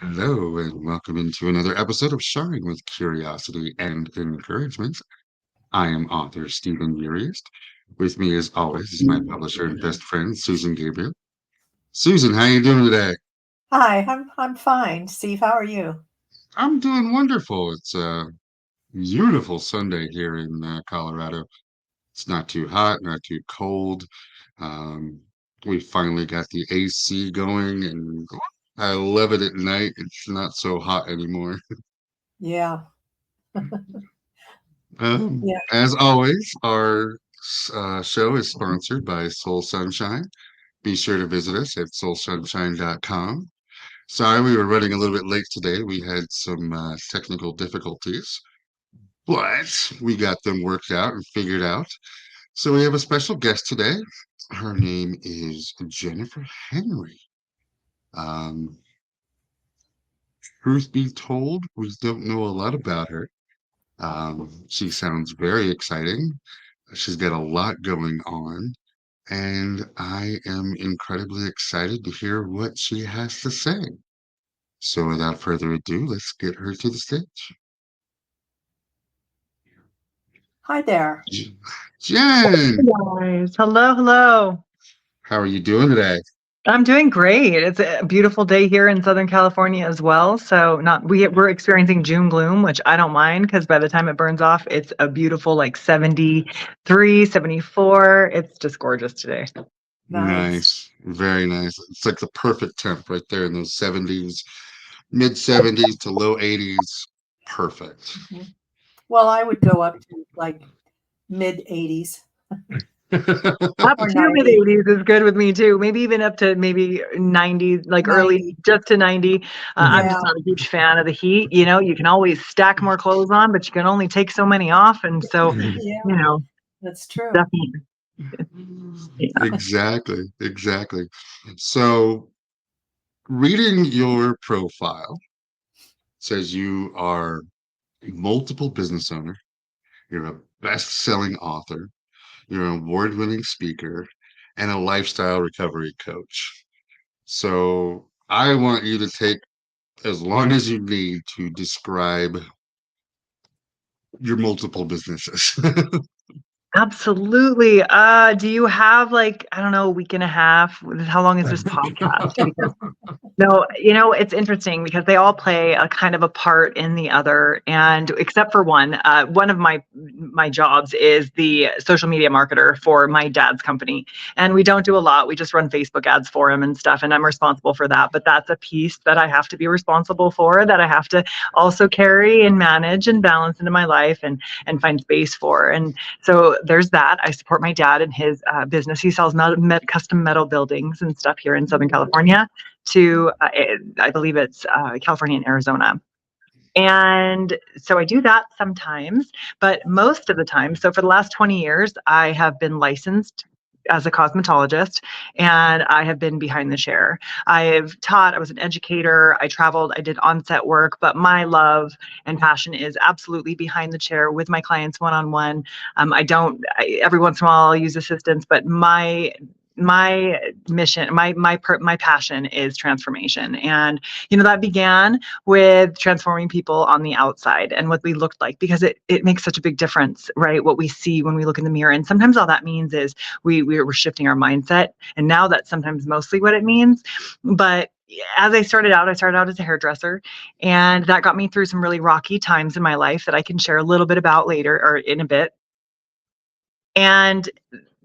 Hello, and welcome into another episode of Sharing with Curiosity and Encouragement. I am author Stephen Uriest. With me, as always, is my publisher and best friend, Susan Gabriel. Susan, how you doing today? Hi, I'm fine. Steve, how are you? I'm doing wonderful. It's a beautiful Sunday here in Colorado. It's not too hot, not too cold. Um, we finally got the AC going, and I love it at night. It's not so hot anymore. Yeah, yeah. As always, our show is sponsored by Soul Sunshine. Be sure to visit us at soulsunshine.com. Sorry, we were running a little bit late today. We had some technical difficulties, but we got them worked out and figured out. So we have a special guest today. Her name is Jennifer Henry. Um, Truth be told, we don't know a lot about her. She sounds very exciting. She's got a lot going on, and I am incredibly excited to hear what she has to say. So, without further ado, let's get her to the stage. Hi there. J- Jen, Guys, hello, hello. how are you doing today? I'm doing great. It's a beautiful day here in Southern California as well. So not we're experiencing June gloom, which I don't mind because by the time it burns off, it's a beautiful like 73, 74. It's just gorgeous today. Nice. Nice, very nice. It's like the perfect temp right there in those 70s, mid 70s to low 80s. Perfect. Mhm. Well, I would go up to like mid 80s Up or to mid 90, 80s is good with me too. Maybe even up to maybe 90, like early 90. just to 90. I'm Yeah, just not a huge fan of the heat. You know, you can always stack more clothes on, but you can only take so many off. And so, yeah, you know, that's true. definitely. Yeah. Exactly, exactly. So, reading your profile says you are a multiple business owner, you're a best-selling author, you're an award-winning speaker, and a lifestyle recovery coach. So, I want you to take as long as you need to describe your multiple businesses. Absolutely. Do you have like, I don't know, a week and a half? How long is this podcast? Because no, it's interesting because they all play a kind of a part in the other, and except for one of my jobs is the social media marketer for my dad's company, and we don't do a lot. We just run Facebook ads for him and stuff, and I'm responsible for that. But that's a piece that I have to be responsible for, that I have to also carry and manage and balance into my life and find space for. And so there's that. I support my dad in his business. He sells custom metal buildings and stuff here in Southern California to I believe it's California and Arizona. And so I do that sometimes, but most of the time, so for the last 20 years, I have been licensed as a cosmetologist, and I have been behind the chair. I have taught, I was an educator, I traveled, I did on-set work, but my love and passion is absolutely behind the chair with my clients one-on-one. I don't, every once in a while I'll use assistants, but my mission, my passion is transformation. And that began with transforming people on the outside and what we looked like, because it makes such a big difference, right? What we see when we look in the mirror. And sometimes all that means is we're shifting our mindset. And now that's sometimes mostly what it means. But as I started out as a hairdresser, and that got me through some really rocky times in my life that I can share a little bit about later or in a bit. And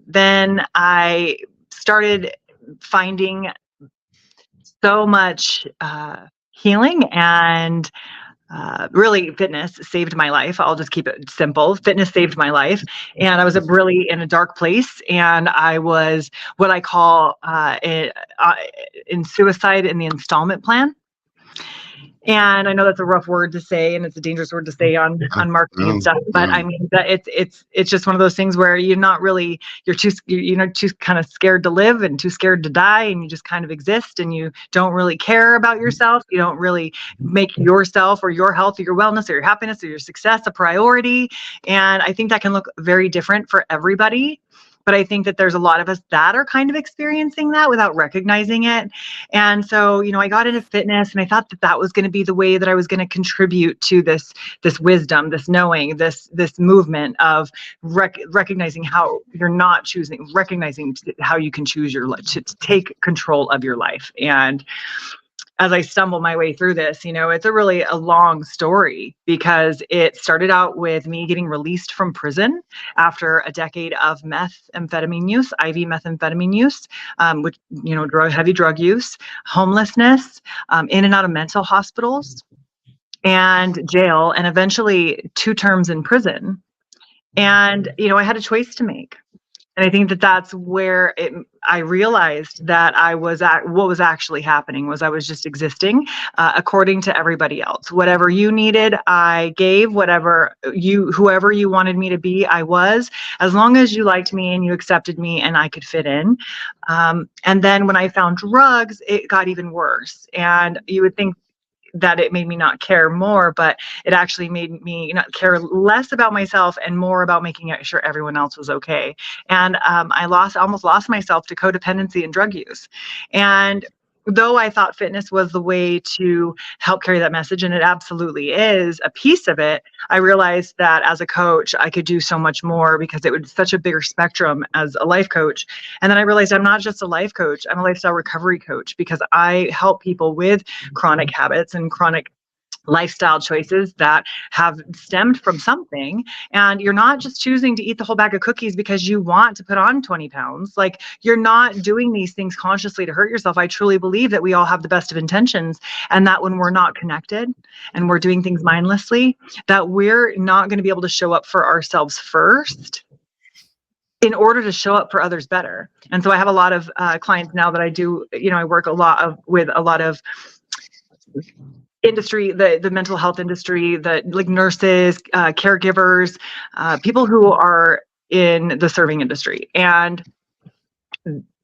then I started finding so much healing, and really fitness saved my life. I'll just keep it simple. Fitness saved my life. And I was really in a dark place, and I was what I call in suicide in the installment plan. And I know that's a rough word to say, and it's a dangerous word to say on marketing and No, stuff. But no. I mean, that it's just one of those things where you're too kind of scared to live and too scared to die, and you just kind of exist, and you don't really care about yourself. You don't really make yourself or your health or your wellness or your happiness or your success a priority. And I think that can look very different for everybody. But I think that there's a lot of us that are kind of experiencing that without recognizing it. And so, I got into fitness, and I thought that that was going to be the way that I was going to contribute to this wisdom, this knowing, this movement of recognizing how you're not choosing, recognizing how you can choose your life, to take control of your life. And as I stumble my way through this, it's a long story, because it started out with me getting released from prison after a decade of methamphetamine use, IV methamphetamine use, which, heavy drug use, homelessness, in and out of mental hospitals and jail, and eventually 2 terms in prison. And, I had a choice to make. And I think that that's where I realized that what was actually happening was I was just existing according to everybody else. Whatever you needed, I gave. Whoever you wanted me to be, I was. As long as you liked me and you accepted me and I could fit in. And then when I found drugs, it got even worse. And you would think that it made me not care more, but it actually made me not care less about myself and more about making sure everyone else was okay. And I almost lost myself to codependency and drug use. And though I thought fitness was the way to help carry that message, and it absolutely is a piece of it, I realized that as a coach, I could do so much more, because it was such a bigger spectrum as a life coach. And then I realized I'm not just a life coach, I'm a lifestyle recovery coach, because I help people with chronic habits and chronic lifestyle choices that have stemmed from something. And you're not just choosing to eat the whole bag of cookies because you want to put on 20 pounds. Like, you're not doing these things consciously to hurt yourself. I truly believe that we all have the best of intentions, and that when we're not connected and we're doing things mindlessly, that we're not going to be able to show up for ourselves first in order to show up for others better. And so I have a lot of clients now that I do, I work with a lot of industry, the mental health industry, like nurses, caregivers, people who are in the serving industry. And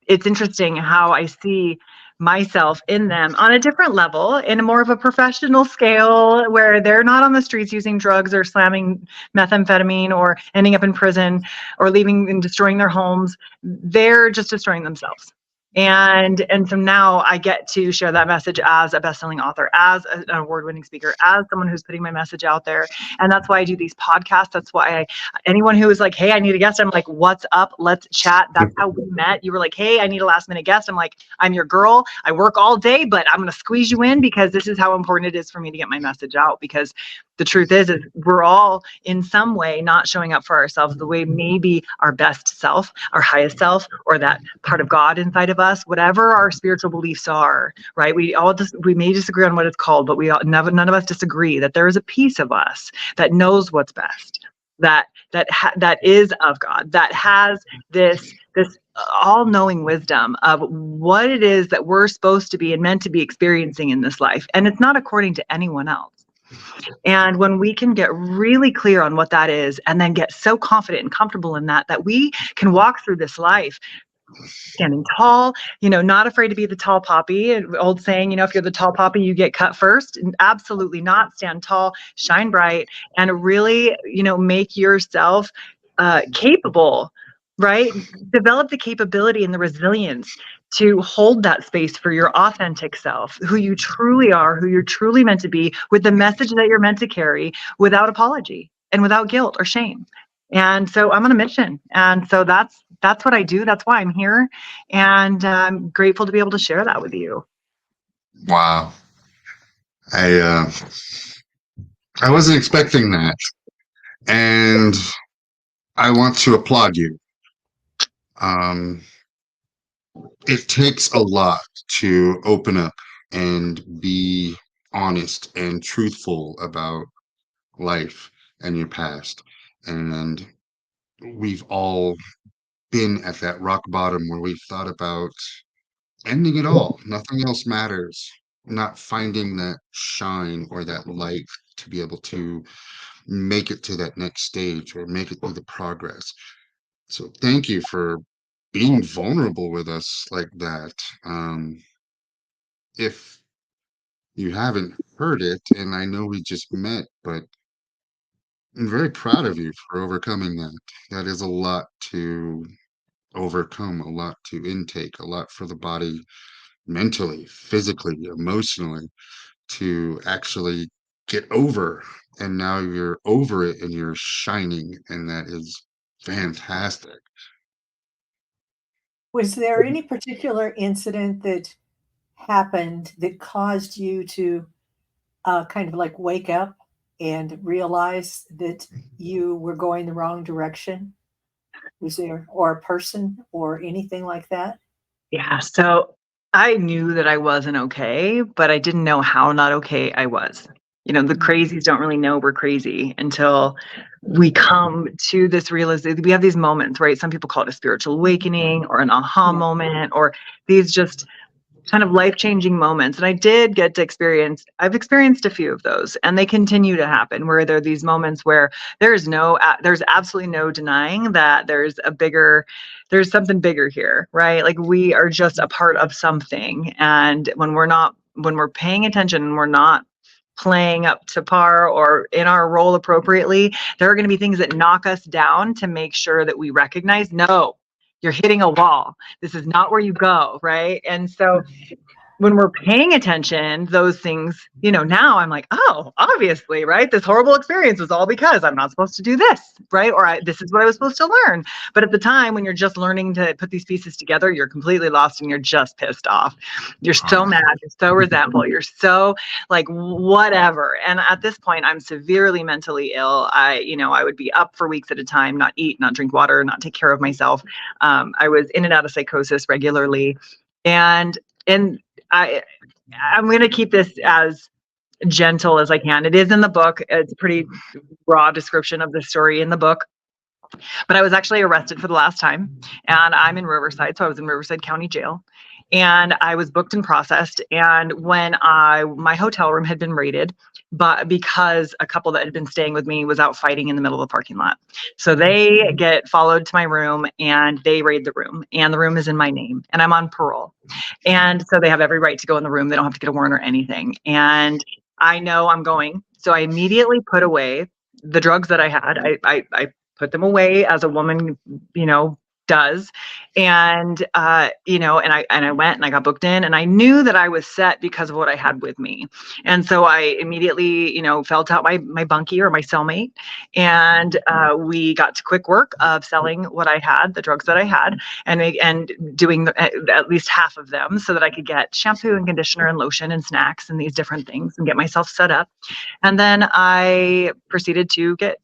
it's interesting how I see myself in them on a different level, in a more of a professional scale, where they're not on the streets using drugs or slamming methamphetamine or ending up in prison or leaving and destroying their homes. They're just destroying themselves. And so now I get to share that message as a best-selling author, as an award-winning speaker, as someone who's putting my message out there. And that's why I do these podcasts. That's why anyone who is like, hey, I need a guest, I'm like, what's up? Let's chat. That's how we met. You were like, hey, I need a last-minute guest. I'm like, I'm your girl. I work all day, but I'm going to squeeze you in, because this is how important it is for me to get my message out. Because the truth is we're all in some way not showing up for ourselves the way maybe our best self, our highest self, or that part of God inside of us, whatever our spiritual beliefs are, right? We may disagree on what it's called, but none of us disagree that there is a piece of us that knows what's best, that is of God, that has this all-knowing wisdom of what it is that we're supposed to be and meant to be experiencing in this life. And it's not according to anyone else. And when we can get really clear on what that is, and then get so confident and comfortable in that we can walk through this life standing tall, not afraid to be the tall poppy. An old saying, if you're the tall poppy, you get cut first. And absolutely not. Stand tall, shine bright, and really, make yourself capable, right? Develop the capability and the resilience to hold that space for your authentic self, who you truly are, who you're truly meant to be, with the message that you're meant to carry, without apology and without guilt or shame. And so I'm on a mission. And so that's what I do. That's why I'm here. And I'm grateful to be able to share that with you. Wow. I wasn't expecting that. And I want to applaud you. It takes a lot to open up and be honest and truthful about life and your past. And we've all been at that rock bottom where we've thought about ending it all. Nothing else matters. Not finding that shine or that light to be able to make it to that next stage or make it through the progress. So thank you for being vulnerable with us like that. If you haven't heard it, and I know we just met, but I'm very proud of you for overcoming that. That is a lot to overcome, a lot to intake, a lot for the body mentally, physically, emotionally to actually get over. And now you're over it and you're shining, and that is fantastic. Was there any particular incident that happened that caused you to kind of like wake up and realize that you were going the wrong direction? Was there, or a person or anything like that? Yeah. So I knew that I wasn't okay, but I didn't know how not okay I was. The Mhm. crazies don't really know we're crazy until we come to this realization. We have these moments, right? Some people call it a spiritual awakening or an aha Yeah. moment, or these just kind of life-changing moments. And I did get to I've experienced a few of those, and they continue to happen, where there are these moments where there's absolutely no denying that there's something bigger here, right? Like we are just a part of something. And when we're paying attention and we're not playing up to par or in our role appropriately, there are going to be things that knock us down to make sure that we recognize, no, you're hitting a wall. This is not where you go, right? And so when we're paying attention, those things, now I'm like, oh, obviously, right? This horrible experience was all because I'm not supposed to do this, right? Or this is what I was supposed to learn. But at the time, when you're just learning to put these pieces together, you're completely lost and you're just pissed off. You're so mad, you're so resentful, you're so like whatever. And at this point, I'm severely mentally ill. I would be up for weeks at a time, not eat, not drink water, not take care of myself. I was in and out of psychosis regularly. And I I'm going to keep this as gentle as I can. It is in the book. It's a pretty raw description of the story in the book. But I was actually arrested for the last time, and I'm in Riverside, so I was in Riverside County Jail, and I was booked and processed. And when my hotel room had been raided, but because a couple that had been staying with me was out fighting in the middle of the parking lot, so they get followed to my room and they raid the room, and the room is in my name, and I'm on parole, and so they have every right to go in the room. They don't have to get a warrant or anything, and I know I'm going, so I immediately put away the drugs that I had. I put them away as a woman, does. And, and I went and I got booked in, and I knew that I was set because of what I had with me. And so I immediately, felt out my bunkie or my cellmate. And we got to quick work of selling what I had, the drugs that I had, and doing at least half of them so that I could get shampoo and conditioner and lotion and snacks and these different things and get myself set up. And then I proceeded to get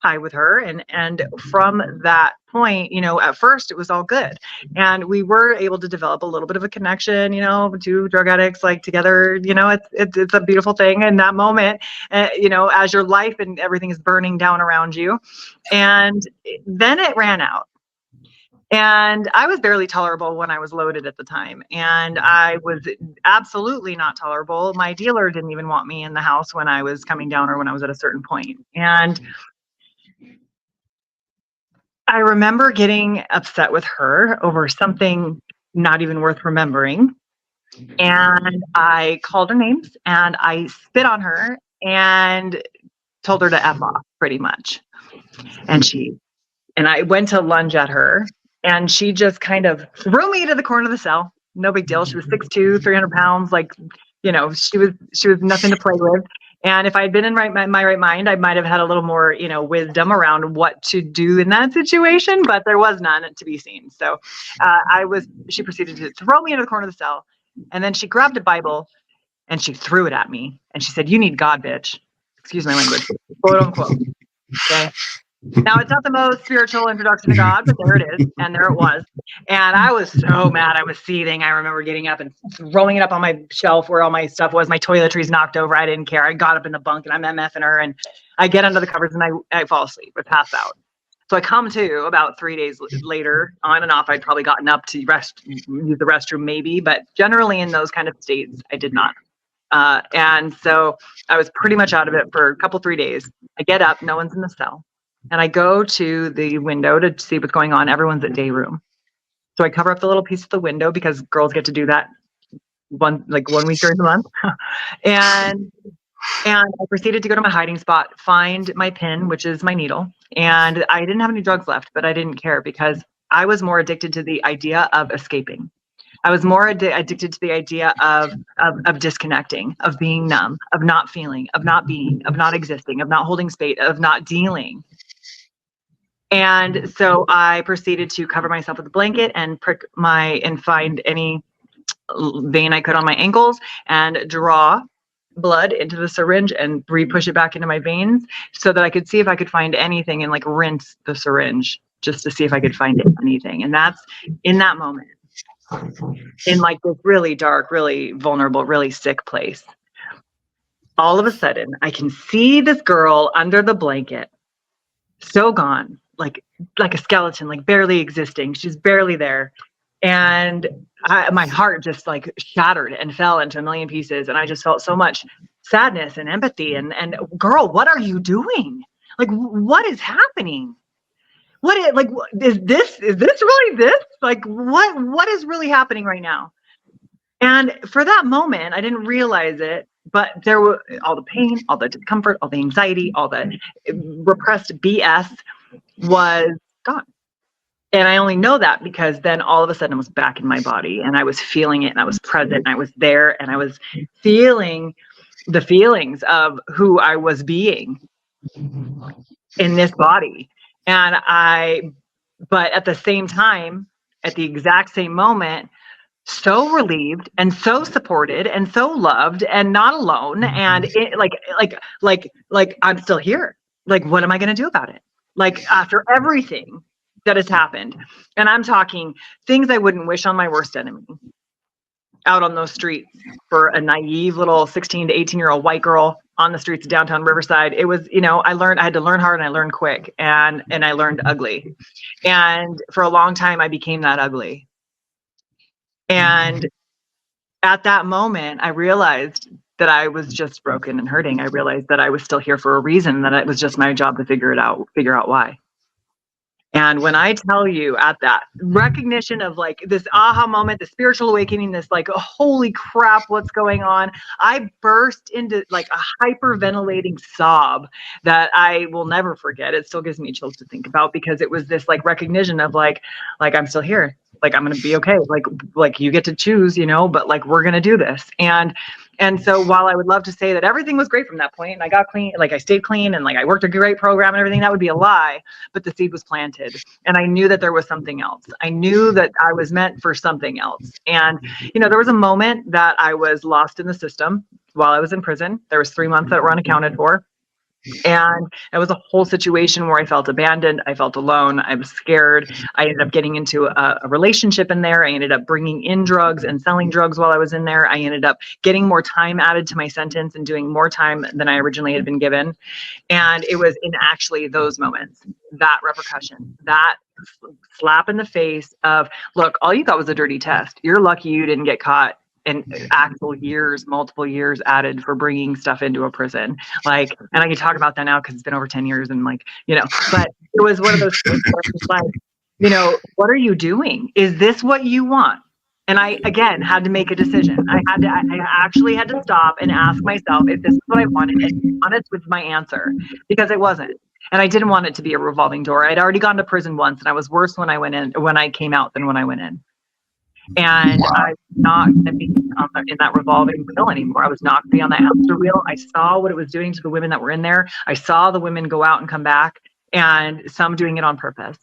high with her. And from that point, at first it was all good. And we were able to develop a little bit of a connection, two drug addicts like together, it's a beautiful thing in that moment, as your life and everything is burning down around you. And then it ran out. And I was barely tolerable when I was loaded at the time. And I was absolutely not tolerable. My dealer didn't even want me in the house when I was coming down or when I was at a certain point. And I remember getting upset with her over something not even worth remembering. And I called her names and I spit on her and told her to F off pretty much. And I went to lunge at her, and she just kind of threw me to the corner of the cell. No big deal. She was 6'2", 300 pounds. Like, she was nothing to play with. And if I had been in my right mind, I might have had a little more, wisdom around what to do in that situation, but there was none to be seen. So she proceeded to throw me into the corner of the cell. And then she grabbed a Bible and she threw it at me. And she said, "You need God, bitch." Excuse my language, quote unquote. Okay. Now, it's not the most spiritual introduction to God, but there it is. And there it was. And I was so mad. I was seething. I remember getting up and throwing it up on my shelf where all my stuff was. My toiletries knocked over. I didn't care. I got up in the bunk and I'm MFing her. And I get under the covers and I fall asleep or pass out. So I come to about 3 days later, on and off. I'd probably gotten up to use the restroom maybe, but generally in those kind of states, I did not. And so I was pretty much out of it for a couple, 3 days. I get up, no one's in the cell. And I go to the window to see what's going on. Everyone's at day room. So I cover up the little piece of the window because girls get to do that one week during the month. and I proceeded to go to my hiding spot, find my pin, which is my needle. And I didn't have any drugs left, but I didn't care because I was more addicted to the idea of escaping. I was more addicted to the idea of disconnecting, of being numb, of not feeling, of not being, of not existing, of not holding space, of not dealing. And so I proceeded to cover myself with a blanket and find any vein I could on my ankles and draw blood into the syringe and re-push it back into my veins so that I could see if I could find anything and like rinse the syringe just to see if I could find anything. And that's in that moment, in like this really dark, really vulnerable, really sick place. All of a sudden, I can see this girl under the blanket, so gone, like a skeleton, like barely existing. She's barely there. And my heart just like shattered and fell into a million pieces. And I just felt so much sadness and empathy. And girl, what are you doing? Like, what is happening? Is this really this? Like, what is really happening right now? And for that moment, I didn't realize it, but there were all the pain, all the discomfort, all the anxiety, all the repressed BS was gone. And I only know that because then all of a sudden I was back in my body and I was feeling it and I was present and I was there and I was feeling the feelings of who I was being in this body. But at the same time, at the exact same moment, so relieved and so supported and so loved and not alone. And it, like I'm still here. Like, what am I going to do about it? Like, after everything that has happened. And I'm talking things I wouldn't wish on my worst enemy out on those streets for a naive little 16 to 18-year-old white girl on the streets of downtown Riverside. It was, I had to learn hard and I learned quick and I learned ugly. And for a long time, I became that ugly. And at that moment, I realized that I was just broken and hurting. I realized that I was still here for a reason, that it was just my job to figure out why. And when I tell you, at that recognition of like this aha moment, the spiritual awakening, this like, oh, holy crap, what's going on? I burst into like a hyperventilating sob that I will never forget. It still gives me chills to think about, because it was this like recognition of like I'm still here. Like, I'm going to be okay. Like you get to choose, but like, we're going to do this. And so while I would love to say that everything was great from that point and I got clean, like I stayed clean and like I worked a great program and everything, that would be a lie. But the seed was planted and I knew that there was something else. I knew that I was meant for something else. And, there was a moment that I was lost in the system while I was in prison. There was 3 months that were unaccounted for. And it was a whole situation where I felt abandoned. I felt alone. I was scared. I ended up getting into a relationship in there. I ended up bringing in drugs and selling drugs while I was in there. I ended up getting more time added to my sentence and doing more time than I originally had been given. And it was in actually those moments, that repercussion, that slap in the face of, look, all you got was a dirty test. You're lucky you didn't get caught. And multiple years added for bringing stuff into a prison. Like, and I can talk about that now because it's been over 10 years and like, but it was one of those things where it's like, what are you doing? Is this what you want? And I, again, had to make a decision. I actually had to stop and ask myself if this is what I wanted, and be honest with my answer, because it wasn't. And I didn't want it to be a revolving door. I'd already gone to prison once and I was worse when I came out than when I went in. And wow. I was not going to be in that revolving wheel anymore. I was not going to be on that hamster wheel. I saw what it was doing to the women that were in there. I saw the women go out and come back, and some doing it on purpose.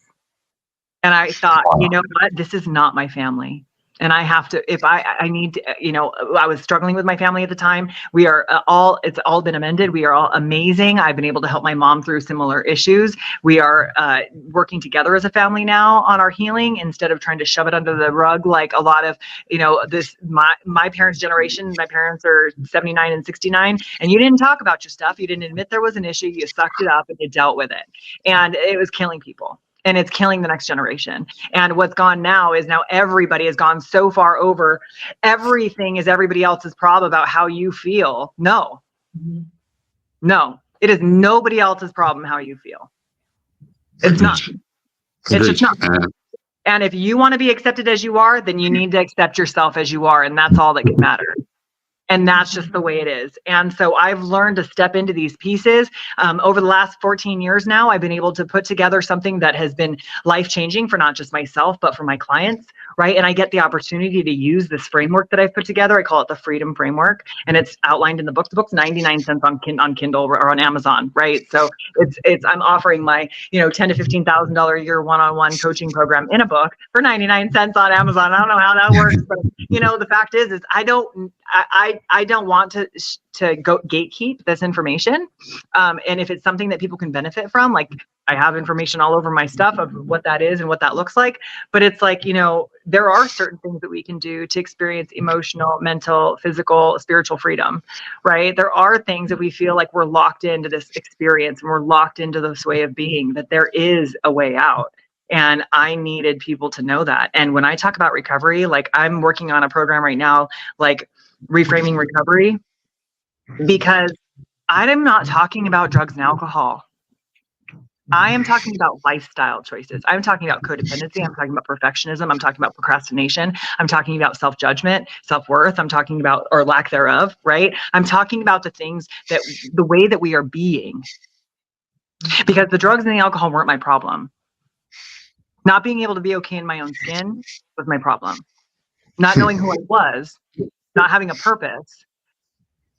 And I thought, wow. You know what? This is not my family. And I have to, if I need to, I was struggling with my family at the time. We are it's all been amended. We are all amazing. I've been able to help my mom through similar issues. We are working together as a family now on our healing instead of trying to shove it under the rug. Like a lot of, my parents' generation, my parents are 79 and 69, and you didn't talk about your stuff. You didn't admit there was an issue. You sucked it up and you dealt with it. And it was killing people. And it's killing the next generation. And what's gone now is everybody has gone so far over. Everything is everybody else's problem about how you feel. No, it is nobody else's problem how you feel. It's not. It's just not. And if you want to be accepted as you are, then you need to accept yourself as you are. And that's all that can matter. And that's just the way it is. And so I've learned to step into these pieces. Over the last 14 years now, I've been able to put together something that has been life-changing for not just myself, but for my clients, right? And I get the opportunity to use this framework that I've put together. I call it the Freedom Framework, and it's outlined in the book. The book's 99 cents on Kindle or on Amazon, right? So I'm offering my, $10,000 to $15,000 a year one-on-one coaching program in a book for 99 cents on Amazon. I don't know how that works, but the fact is I don't want to go gatekeep this information. And if it's something that people can benefit from, like I have information all over my stuff of what that is and what that looks like. But it's like, there are certain things that we can do to experience emotional, mental, physical, spiritual freedom, right? There are things that we feel like we're locked into this experience and we're locked into this way of being, that there is a way out. And I needed people to know that. And when I talk about recovery, like I'm working on a program right now, like reframing recovery, because I'm not talking about drugs and alcohol. I am talking about lifestyle choices. I'm talking about codependency. I'm talking about perfectionism. I'm talking about procrastination. I'm talking about self-judgment, self-worth. I'm talking about, or lack thereof, right? I'm talking about the things that, the way that we are being, because the drugs and the alcohol weren't my problem. Not being able to be okay in my own skin was my problem. Not knowing who I was, not having a purpose,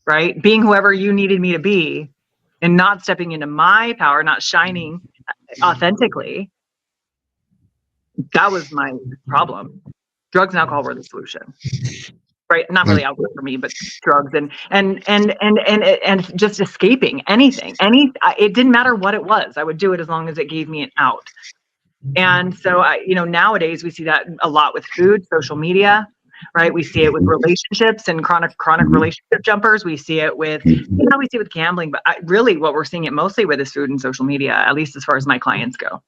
right? Being whoever you needed me to be and not stepping into my power, not shining authentically. That was my problem. Drugs and alcohol were the solution, right? Not really alcohol for me, but drugs and just escaping anything. It didn't matter what it was. I would do it as long as it gave me an out. And so nowadays we see that a lot with food, social media, right? We see it with relationships and chronic relationship jumpers. We see it with, we see it with gambling, but really what we're seeing it mostly with is food and social media, at least as far as my clients go.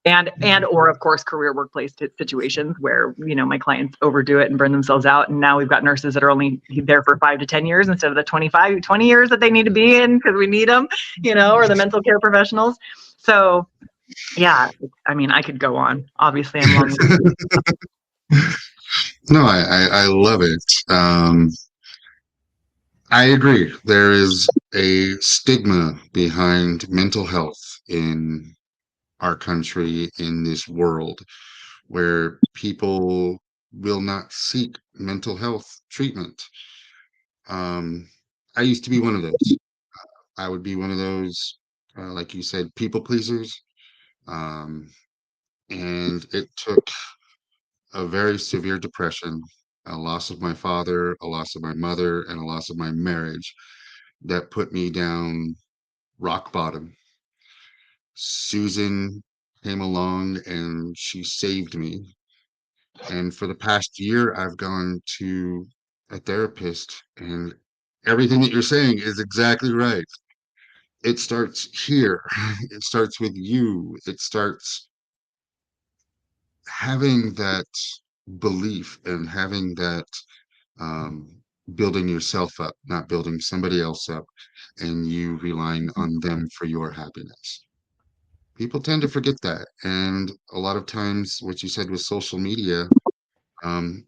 And or of course, career workplace situations where, my clients overdo it and burn themselves out. And now we've got nurses that are only there for 5 to 10 years instead of the 20 years that they need to be in because we need them, or the mental care professionals. So yeah, I could go on. Obviously, I'm long. No, I love it. I agree. There is a stigma behind mental health in our country, in this world, where people will not seek mental health treatment. I used to be one of those. I would be one of those, like you said, people pleasers. Um, and it took a very severe depression, a loss of my father, a loss of my mother, and a loss of my marriage that put me down rock bottom. Susan came along and she saved me. And for the past year, I've gone to a therapist, and everything that you're saying is exactly right. It starts here. It starts with you. It starts having that belief and having that um, building yourself up, not building somebody else up, and you relying on them for your happiness. People tend to forget that. And a lot of times, what you said with social media,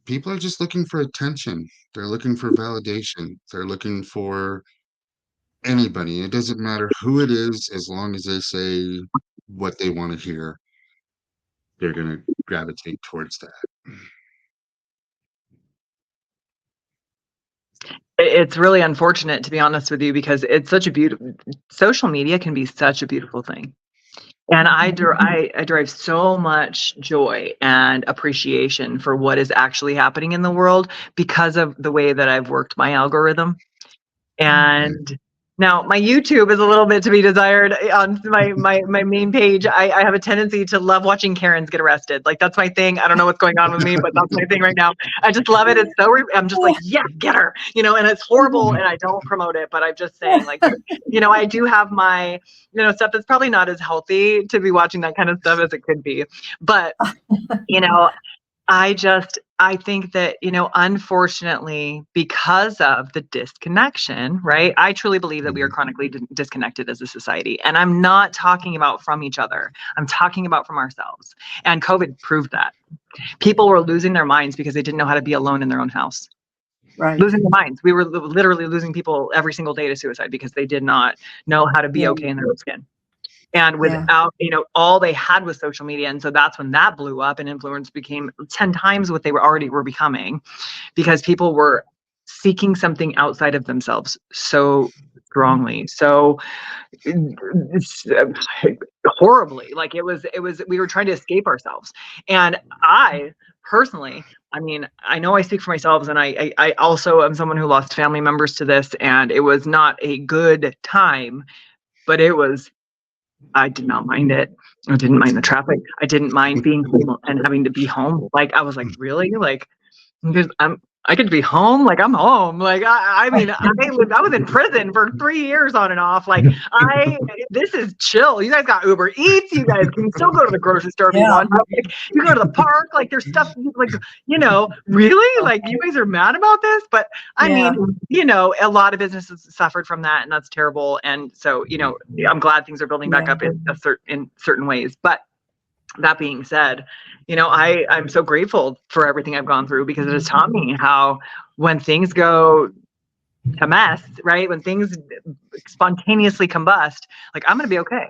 people are just looking for attention. They're looking for validation. They're looking for anybody. It doesn't matter who it is, as long as they say what they want to hear, they're going to gravitate towards that. It's really unfortunate, to be honest with you, because it's such a beautiful, social media can be such a beautiful thing. And I derive so much joy and appreciation for what is actually happening in the world because of the way that I've worked my algorithm. And now my YouTube is a little bit to be desired. On my main page, I have a tendency to love watching Karens get arrested. Like that's my thing. I don't know what's going on with me, but that's my thing right now. I just love it. It's so, I'm just like, yeah, get her, and it's horrible and I don't promote it, but I'm just saying like, I do have my, stuff that's probably not as healthy to be watching that kind of stuff as it could be. But, I think that, unfortunately, because of the disconnection, right? I truly believe that we are chronically disconnected as a society. And I'm not talking about from each other. I'm talking about from ourselves. And COVID proved that. People were losing their minds because they didn't know how to be alone in their own house. Right. losing their minds. We were literally losing people every single day to suicide because they did not know how to be Yeah. okay in their own skin. And Yeah. without, all they had was social media. And so that's when that blew up, and influence became 10 times what they were becoming, because people were seeking something outside of themselves so strongly. So it's, horribly, like it was, we were trying to escape ourselves. And I personally, I mean, I know I speak for myself, and I also am someone who lost family members to this, and it was not a good time, but I did not mind it. I didn't mind the traffic. I didn't mind being home and having to be home. Like, I was like, really? Like, because I get to be home. Like, I'm home. Like, I mean, I was in prison for 3 years on and off. Like, this is chill. You guys got Uber Eats. You guys can still go to the grocery store if you Yeah. want. Like, you go to the park. Like, there's stuff like, really? Like, you guys are mad about this? But I Yeah. mean, a lot of businesses suffered from that, and that's terrible. And so, I'm glad things are building back Yeah. up in certain ways. But that being said, I'm so grateful for everything I've gone through, because it has taught me how, when things go to mess, right? When things spontaneously combust, like, I'm going to be okay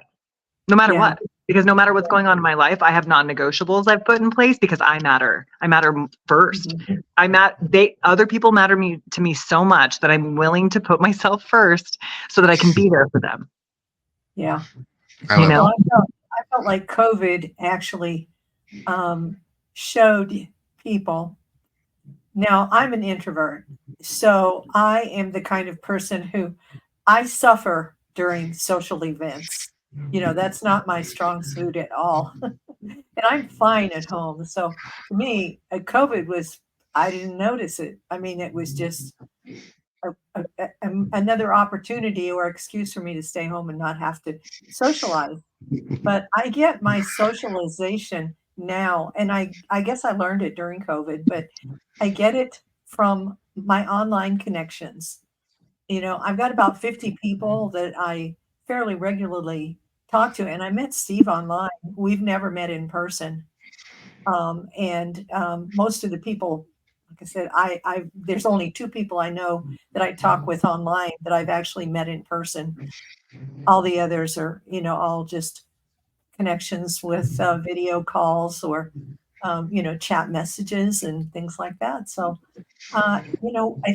no matter Yeah. what, because no matter what's going on in my life, I have non-negotiables I've put in place, because I matter first. Mhm. Other people matter to me so much that I'm willing to put myself first so that I can be there for them. Yeah. I You love Well, know? it. I felt like COVID actually showed people. Now, I'm an introvert, so I am the kind of person who I suffer during social events. That's not my strong suit at all. And I'm fine at home. So to me, COVID was, I didn't notice it. I mean, it was just another opportunity or excuse for me to stay home and not have to socialize. But I get my socialization now, and I guess I learned it during COVID, but I get it from my online connections. I've got about 50 people that I fairly regularly talk to, and I met Steve online. We've never met in person. And most of the people, like I said, there's only 2 people I know that I talk with online that I've actually met in person. All the others are, all just connections with video calls or, chat messages and things like that. So, I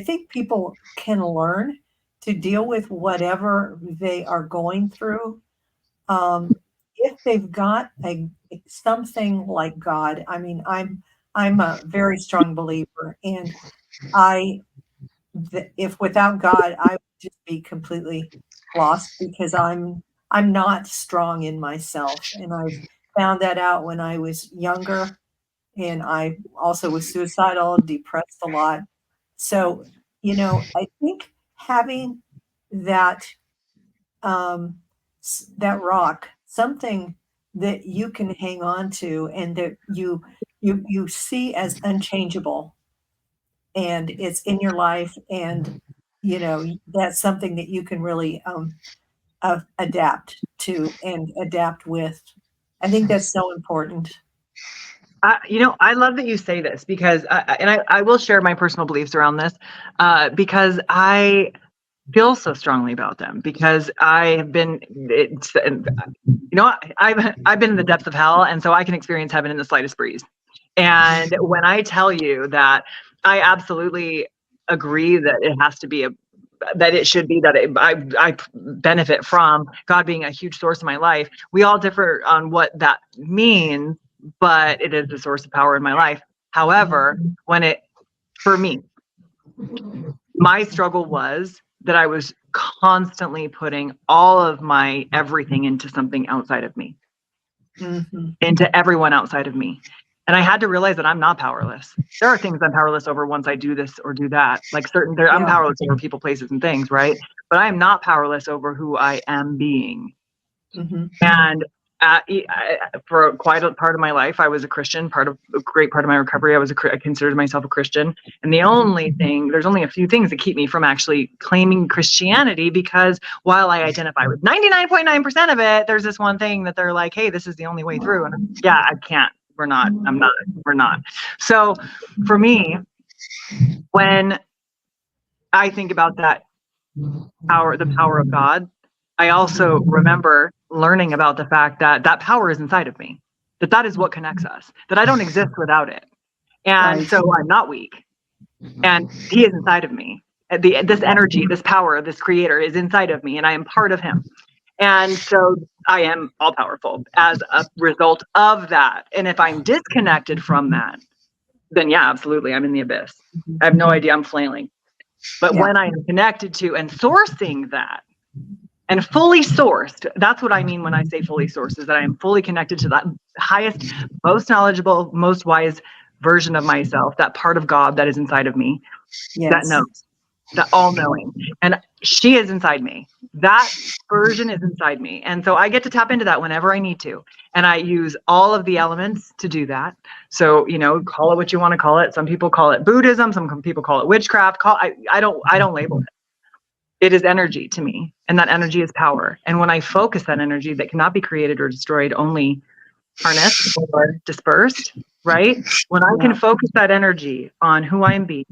think people can learn to deal with whatever they are going through. If they've got something like God. I mean, I'm a very strong believer, and I if without God, I would just be completely lost because I'm not strong in myself, and I've found that out when I was younger, and I also was suicidal, depressed a lot. So, I think having that that rock, something that you can hang on to and that you see as unchangeable, and it's in your life, and that's something that you can really adapt to and adapt with. I think that's so important. I love that you say this, because, I will share my personal beliefs around this, because I feel so strongly about them, because I have been, I've been in the depths of hell, and so I can experience heaven in the slightest breeze. And when I tell you that I absolutely agree that it has to be that it should be that I benefit from God being a huge source of my life. We all differ on what that means, but it is the source of power in my life. However, for me, my struggle was that I was constantly putting all of my everything into something outside of me, Mhm. into everyone outside of me. And I had to realize that I'm not powerless. There are things I'm powerless over once I do this or do that. Like I'm Yeah. powerless over people, places, and things, right? But I am not powerless over who I am being. Mhm. And for quite a part of my life, I was a Christian. A great part of my recovery, I considered myself a Christian. And there's only a few things that keep me from actually claiming Christianity, because while I identify with 99.9% of it, there's this one thing that they're like, hey, this is the only way through. And yeah, I can't. We're not. So for me, when I think about that power, the power of God, I also remember learning about the fact that that power is inside of me, that is what connects us, that I don't exist without it. And Right. so I'm not weak. And he is inside of me. This energy, this power, this creator is inside of me, and I am part of him. And so I am all powerful as a result of that. And if I'm disconnected from that, then yeah, absolutely, I'm in the abyss. I have no idea, I'm flailing. But when I am connected to and sourcing that, and fully sourced, that's what I mean when I say fully sourced, is that I am fully connected to that highest, most knowledgeable, most wise version of myself, that part of God that is inside of me, that knows, that all knowing. And she is inside me. That version is inside me. And so I get to tap into that whenever I need to. And I use all of the elements to do that. So, you know, call it what you want to call it. Some people call it Buddhism. Some people call it witchcraft. I don't label it. It is energy to me, and that energy is power. And when I focus that energy that cannot be created or destroyed, only harnessed or dispersed, right? When I can focus that energy on who I am being,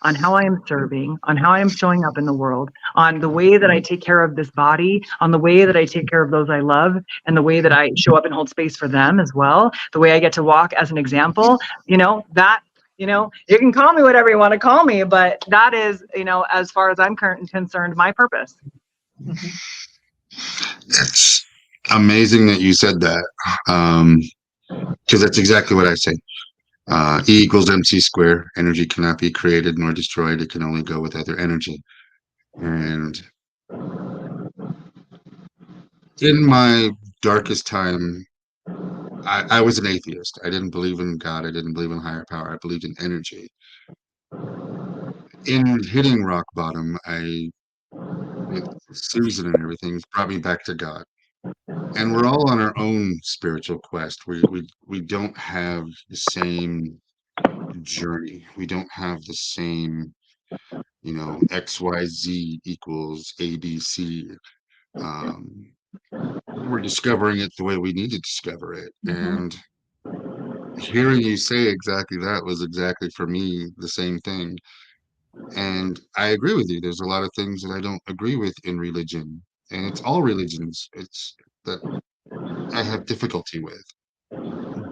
on how I am serving, on how I am showing up in the world, on the way that I take care of this body, on the way that I take care of those I love, and the way that I show up and hold space for them as well, the way I get to walk as an example, you know, that, you know, you can call me whatever you want to call me, but that is, you know, as far as I'm concerned, my purpose. It's amazing that you said that, because that's exactly what I say. E equals MC squared. Energy cannot be created nor destroyed. It can only go with other energy. And in my darkest time, I was an atheist. I didn't believe in God. I didn't believe in higher power. I believed in energy. In hitting rock bottom, with Susan and everything, brought me back to God. And we're all on our own spiritual quest. We don't have the same journey. We don't have the same, you know, XYZ equals ABC. We're discovering it the way we need to discover it. And hearing you say exactly that was exactly for me the same thing. And I agree with you. There's a lot of things that I don't agree with in religion, and it's all religions. It's that I have difficulty with.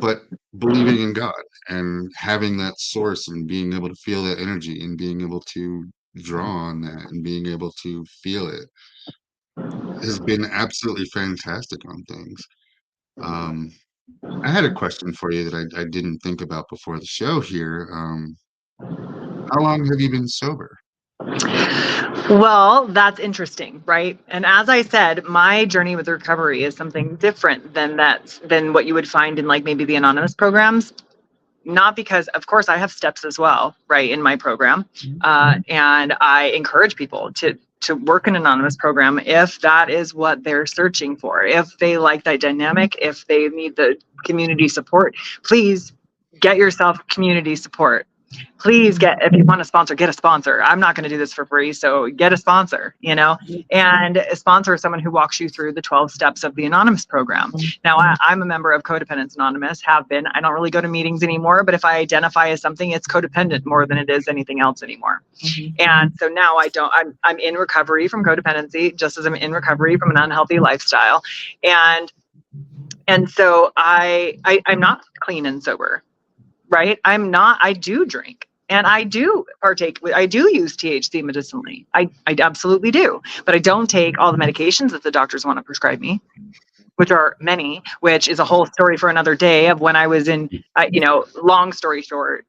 But believing in God and having that source and being able to feel that energy and being able to draw on that and being able to feel it has been absolutely fantastic on things. Um, I had a question for you that I didn't think about before the show here. How long have you been sober? Well, that's interesting, right? And as I said, my journey with recovery is something different than what you would find in like maybe the anonymous programs. Not because, of course, I have steps as well, right, in my program, and I encourage people to work an anonymous program if that is what they're searching for. If they like that dynamic, if they need the community support, please get yourself community support. Please if you want a sponsor, get a sponsor. I'm not going to do this for free, so get a sponsor, you know, and a sponsor is someone who walks you through the 12 steps of the anonymous program. Now, I'm a member of Codependence Anonymous, have been. I don't really go to meetings anymore, but if I identify as something, it's codependent more than it is anything else anymore. And so now I'm in recovery from codependency, just as I'm in recovery from an unhealthy lifestyle. And so I'm not clean and sober. Right? I do drink and I do partake. I do use THC medicinally. I absolutely do, but I don't take all the medications that the doctors want to prescribe me, which are many, which is a whole story for another day of when I was in, long story short,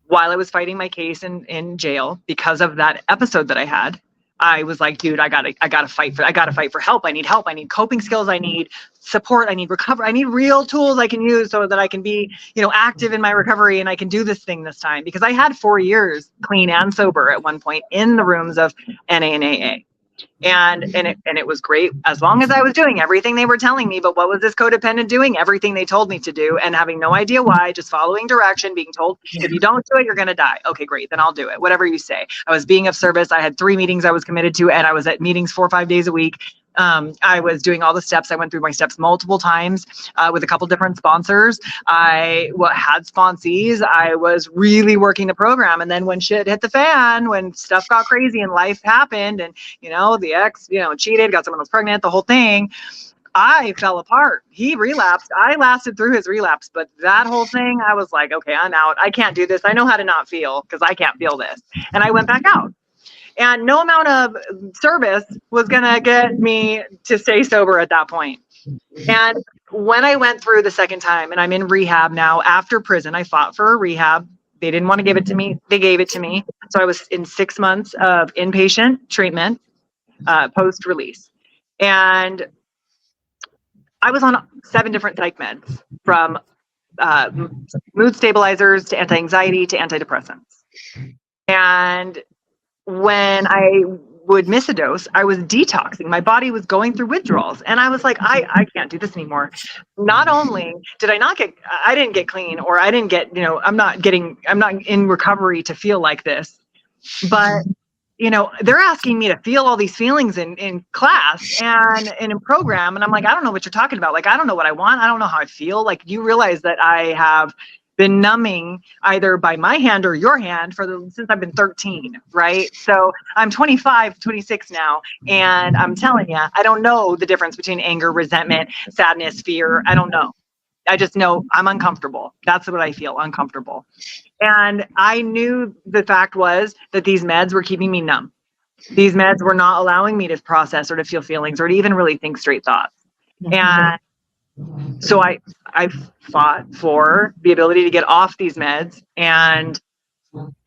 while I was fighting my case in jail because of that episode that I had, I was like, dude, I gotta fight for help. I need help. I need coping skills. I need support. I need recovery. I need real tools I can use so that I can be, active in my recovery and I can do this thing this time, because I had 4 years clean and sober at one point in the rooms of NA and AA. And it was great as long as I was doing everything they were telling me. But what was this codependent doing? Everything they told me to do and having no idea why, just following direction, being told, if you don't do it, you're going to die. Okay, great. Then I'll do it. Whatever you say. I was being of service. I had 3 meetings I was committed to, and I was at meetings 4 or 5 days a week. I was doing all the steps. I went through my steps multiple times with a couple different sponsors. I had sponsees. I was really working the program. And then when shit hit the fan, when stuff got crazy and life happened, and, the ex, cheated, got someone else pregnant, the whole thing, I fell apart. He relapsed. I lasted through his relapse, but that whole thing, I was like, okay, I'm out. I can't do this. I know how to not feel because I can't feel this. And I went back out. And no amount of service was going to get me to stay sober at that point. And when I went through the second time, and I'm in rehab now after prison, I fought for a rehab. They didn't want to give it to me. They gave it to me. So I was in 6 months of inpatient treatment post-release. And I was on 7 different psych meds, from mood stabilizers to anti-anxiety to antidepressants. And when I would miss a dose, I was detoxing. My body was going through withdrawals. And I was like, I can't do this anymore. Not only did I didn't get clean, or I didn't get, I'm not in recovery to feel like this, but they're asking me to feel all these feelings in class and in program. And I'm like, I don't know what you're talking about. Like, I don't know what I want. I don't know how I feel. Like, you realize that I have been numbing either by my hand or your hand since I've been 13, right? So I'm 25, 26 now. And I'm telling you, I don't know the difference between anger, resentment, sadness, fear. I don't know. I just know I'm uncomfortable. That's what I feel, uncomfortable. And I knew the fact was that these meds were keeping me numb. These meds were not allowing me to process or to feel feelings or to even really think straight thoughts. And so I fought for the ability to get off these meds, and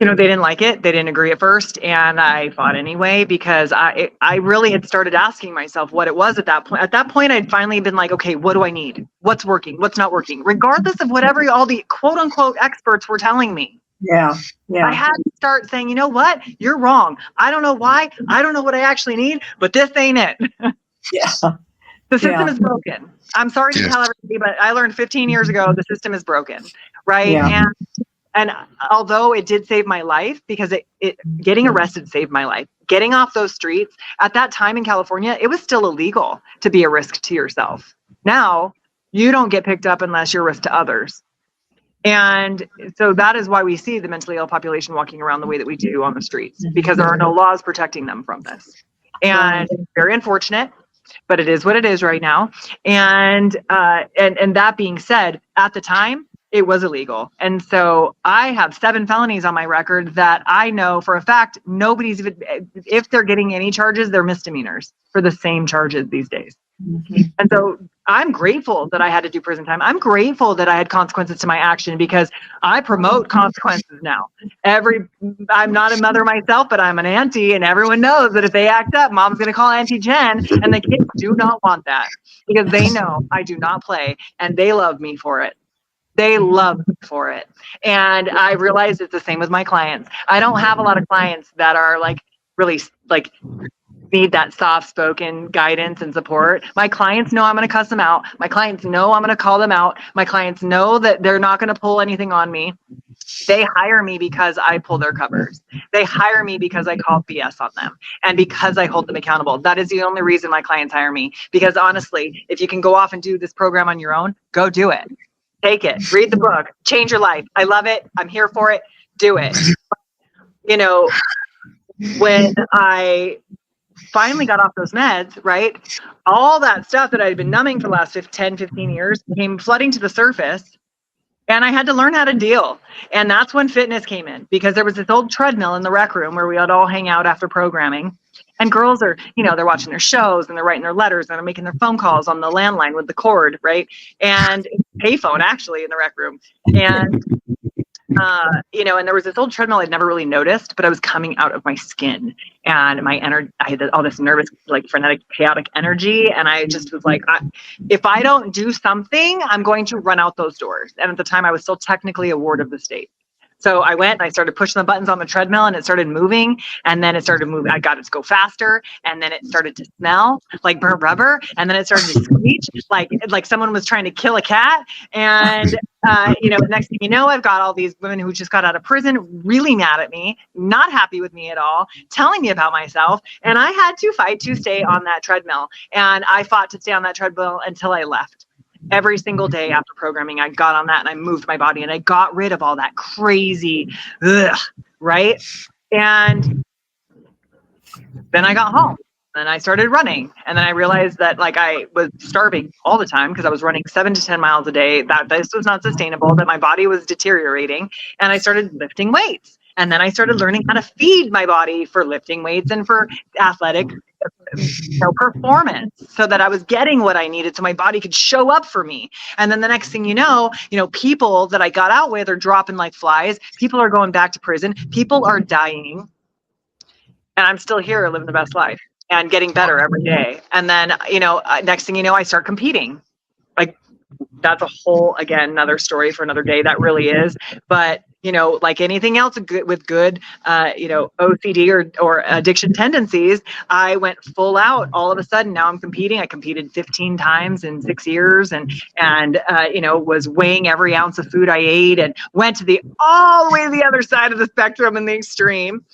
they didn't like it. They didn't agree at first, and I fought anyway because I really had started asking myself what it was at that point. At that point, I'd finally been like, okay, what do I need? What's working? What's not working? Regardless of whatever all the quote unquote experts were telling me. Yeah. I had to start saying, you know what? You're wrong. I don't know why. I don't know what I actually need, but this ain't it. Yeah. The system is broken. I'm sorry to tell everybody, but I learned 15 years ago the system is broken, right? Yeah. And although it did save my life, because it getting arrested saved my life. Getting off those streets at that time in California, it was still illegal to be a risk to yourself. Now, you don't get picked up unless you're a risk to others. And so that is why we see the mentally ill population walking around the way that we do on the streets, because there are no laws protecting them from this. And it's very unfortunate, but it is what it is right now. And that being said, at the time, it was illegal. And so I have 7 felonies on my record that I know for a fact nobody's even, if they're getting any charges, they're misdemeanors for the same charges these days. And so I'm grateful that I had to do prison time. I'm grateful that I had consequences to my action, because I promote consequences now. I'm not a mother myself, but I'm an auntie, and everyone knows that if they act up, mom's going to call Auntie Jen, and the kids do not want that, because they know I do not play, and they love me for it. They love me for it. And I realized it's the same with my clients. I don't have a lot of clients that are really need that soft-spoken guidance and support. My clients know I'm going to cuss them out. My clients know I'm going to call them out. My clients know that they're not going to pull anything on me. They hire me because I pull their covers. They hire me because I call BS on them and because I hold them accountable. That is the only reason my clients hire me. Because honestly, if you can go off and do this program on your own, go do it. Take it. Read the book. Change your life. I love it. I'm here for it. Do it. When I finally got off those meds, right? All that stuff that I'd been numbing for the last 10, 15 years came flooding to the surface, and I had to learn how to deal. And that's when fitness came in, because there was this old treadmill in the rec room where we would all hang out after programming. And girls are, they're watching their shows and they're writing their letters and they're making their phone calls on the landline with the cord, right? And payphone actually in the rec room. And and there was this old treadmill I'd never really noticed, but I was coming out of my skin, and my energy, I had all this nervous, frenetic, chaotic energy. And I just was like, if I don't do something, I'm going to run out those doors. And at the time I was still technically a ward of the state. So I went and I started pushing the buttons on the treadmill and it started moving, and then it started moving. I got it to go faster, and then it started to smell like burnt rubber, and then it started to screech like someone was trying to kill a cat. And next thing you know, I've got all these women who just got out of prison really mad at me, not happy with me at all, telling me about myself. And I had to fight to stay on that treadmill. And I fought to stay on that treadmill until I left. Every single day after programming, I got on that and I moved my body and I got rid of all that crazy, right? And then I got home and I started running. And then I realized that like I was starving all the time because I was running 7 to 10 miles a day, that this was not sustainable, that my body was deteriorating. And I started lifting weights. And then I started learning how to feed my body for lifting weights and for athletic performance, so that I was getting what I needed so my body could show up for me. And then the next thing you know, people that I got out with are dropping like flies. People are going back to prison. People are dying. And I'm still here living the best life and getting better every day. And then, next thing you know, I start competing. Like, that's a whole, again, another story for another day. That really is. But, like anything else with good, OCD or addiction tendencies, I went full out all of a sudden. Now I'm competing. I competed 15 times in 6 years and was weighing every ounce of food I ate and went all the way to the other side of the spectrum in the extreme,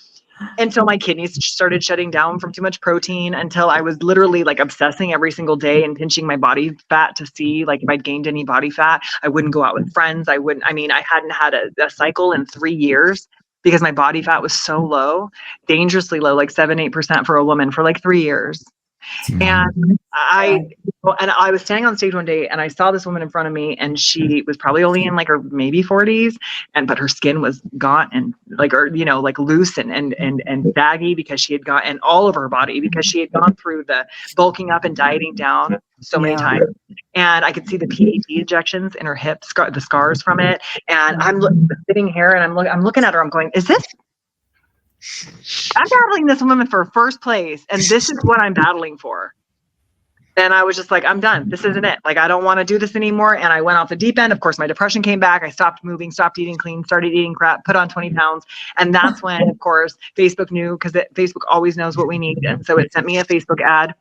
until my kidneys started shutting down from too much protein, until I was literally like obsessing every single day and pinching my body fat to see like if I'd gained any body fat. I wouldn't go out with friends. I hadn't had a cycle in 3 years because my body fat was so low, dangerously low, like 7-8% for a woman for like 3 years. And I was standing on stage one day and I saw this woman in front of me, and she was probably only in like her maybe 40s, but her skin was gaunt and like loose and baggy because she had and all over her body because she had gone through the bulking up and dieting down so many times. And I could see the PAD injections in her hip, the scars from it. And I'm sitting here and I'm looking at her. I'm going, I'm battling this woman for first place, and this is what I'm battling for. And I was just like, I'm done. This isn't it. Like, I don't want to do this anymore. And I went off the deep end. Of course, my depression came back. I stopped moving, stopped eating clean, started eating crap, put on 20 pounds. And that's when, of course, Facebook knew, because Facebook always knows what we need. And so it sent me a Facebook ad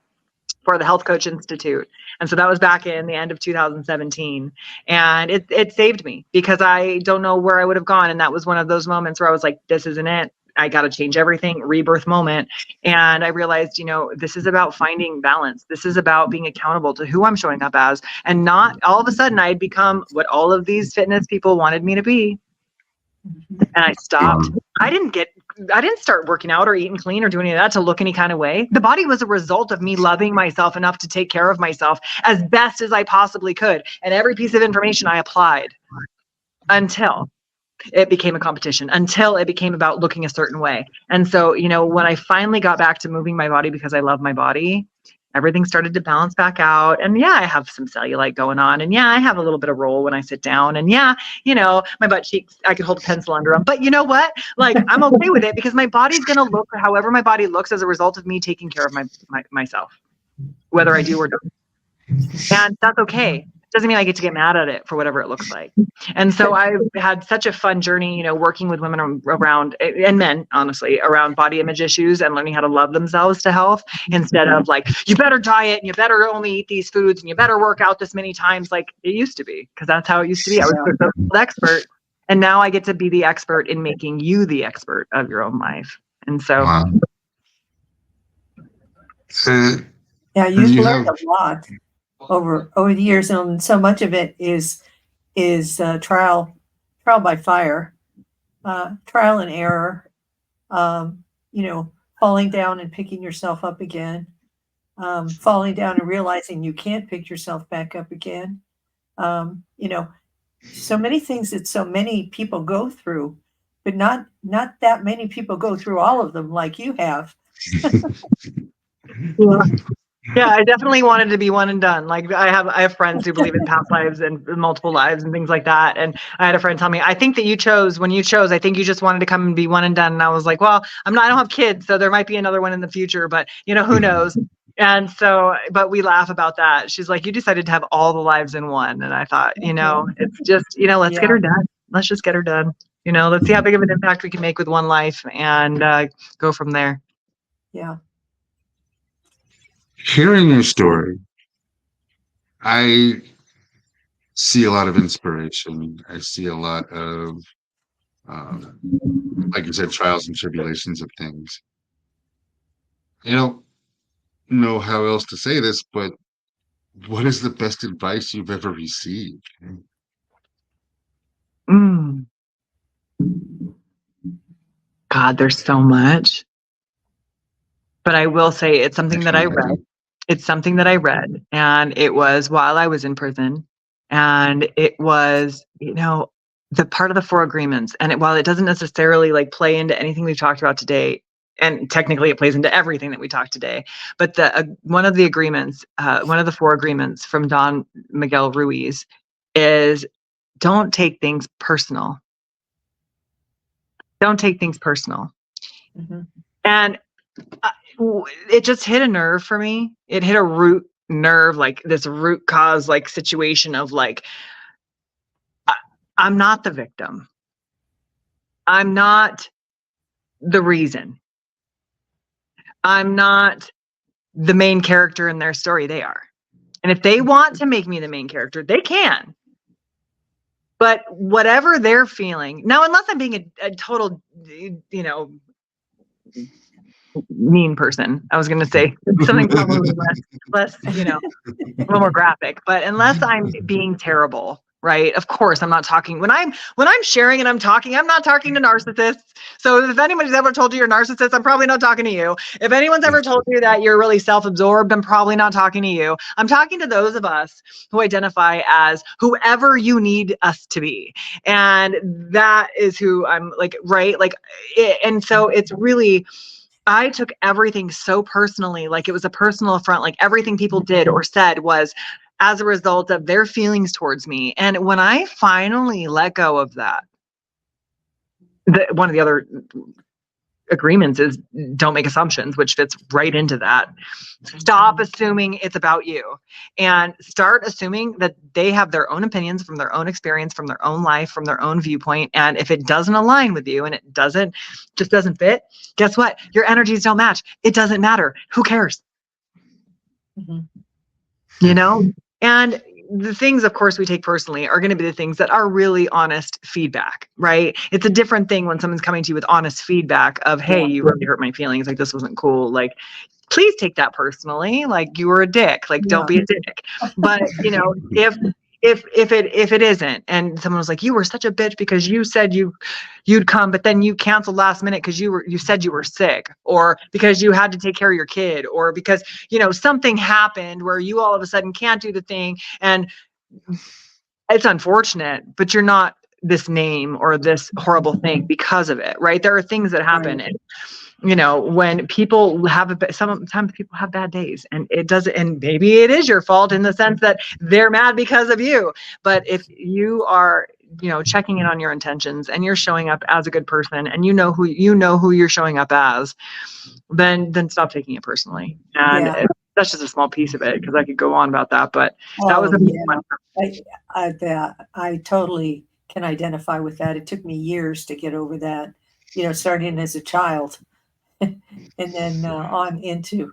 for the Health Coach Institute. And so that was back in the end of 2017. And it saved me, because I don't know where I would have gone. And that was one of those moments where I was like, this isn't it. I got to change everything, rebirth moment. And I realized, this is about finding balance. This is about being accountable to who I'm showing up as, and not all of a sudden I'd become what all of these fitness people wanted me to be. And I stopped. I didn't start working out or eating clean or doing any of that to look any kind of way. The body was a result of me loving myself enough to take care of myself as best as I possibly could. And every piece of information I applied until it became a competition, until it became about looking a certain way. And so, when I finally got back to moving my body because I love my body, everything started to balance back out. And I have some cellulite going on. And I have a little bit of roll when I sit down. And my butt cheeks, I could hold a pencil under them. But you know what? Like, I'm okay with it, because my body's going to look however my body looks as a result of me taking care of myself, whether I do or don't. And that's okay. Doesn't mean I get to get mad at it for whatever it looks like. And so I've had such a fun journey, working with women around, and men, honestly, around body image issues and learning how to love themselves to health, instead of like, you better diet and you better only eat these foods and you better work out this many times like it used to be, because that's how it used to be. I was the expert, and now I get to be the expert in making you the expert of your own life. And so. Wow. You've learned a lot over the years, and so much of it is trial by fire, trial and error, falling down and picking yourself up again, falling down and realizing you can't pick yourself back up again. So many things that so many people go through, but not that many people go through all of them like you have. Yeah, I definitely wanted to be one and done. Like, I have friends who believe in past lives and multiple lives and things like that. And I had a friend tell me, I think that when you chose, I think you just wanted to come and be one and done. And I was like, well, I don't have kids, so there might be another one in the future, but who knows? And so, but we laugh about that. She's like, you decided to have all the lives in one. And I thought, it's just, let's get her done. Let's just get her done. Let's see how big of an impact we can make with one life and go from there. Yeah. Hearing your story, I see a lot of inspiration. I see a lot of, um, like you said, trials and tribulations of things. I don't know how else to say this, but what is the best advice you've ever received? Mm. God, there's so much. But I will say it's I something that can I read. imagine. It's something that I read, and it was while I was in prison. And it was, the part of the four agreements. And while it doesn't necessarily like play into anything we've talked about today, and technically it plays into everything that we talked today, but one of the agreements, one of the four agreements from Don Miguel Ruiz is don't take things personal. Don't take things personal. Mm-hmm. And it just hit a nerve for me. It hit a root nerve, like this root cause, like situation of like, I'm not the victim. I'm not the reason. I'm not the main character in their story. They are. And if they want to make me the main character, they can. But whatever they're feeling now, unless I'm being a total, mean person, I was going to say something probably less, a little more graphic, but unless I'm being terrible, right? Of course, I'm not talking when I'm sharing and I'm not talking to narcissists. So if anybody's ever told you you're a narcissist, I'm probably not talking to you. If anyone's ever told you that you're really self-absorbed, I'm probably not talking to you. I'm talking to those of us who identify as whoever you need us to be. And that is who I'm like, right? Like, and so it's really, I took everything so personally, like it was a personal affront, like everything people did or said was as a result of their feelings towards me. And when I finally let go of that, one of the other agreements is don't make assumptions, which fits right into that. Stop assuming it's about you and start assuming that they have their own opinions from their own experience, from their own life, from their own viewpoint. And if it doesn't align with you and it just doesn't fit, guess what? Your energies don't match. It doesn't matter. Who cares? Mm-hmm. And the things, of course, we take personally are going to be the things that are really honest feedback, right? It's a different thing when someone's coming to you with honest feedback of, hey, you really hurt my feelings. Like, this wasn't cool. Like, please take that personally. Like, you were a dick. Like, don't be a dick. But, if it isn't, and someone was like, you were such a bitch because you said you'd come, but then you canceled last minute because you said you were sick, or because you had to take care of your kid, or because something happened where you all of a sudden can't do the thing, and it's unfortunate, but you're not this name or this horrible thing because of it, right? There are things that happen, Right. and when people sometimes people have bad days, and it doesn't, and maybe it is your fault in the sense that they're mad because of you. But if you are checking in on your intentions and you're showing up as a good person, and who you're showing up as, then stop taking it personally. And that's just a small piece of it, because I could go on about that, but that was a big one. I totally can identify with that. It took me years to get over that, starting as a child and then on into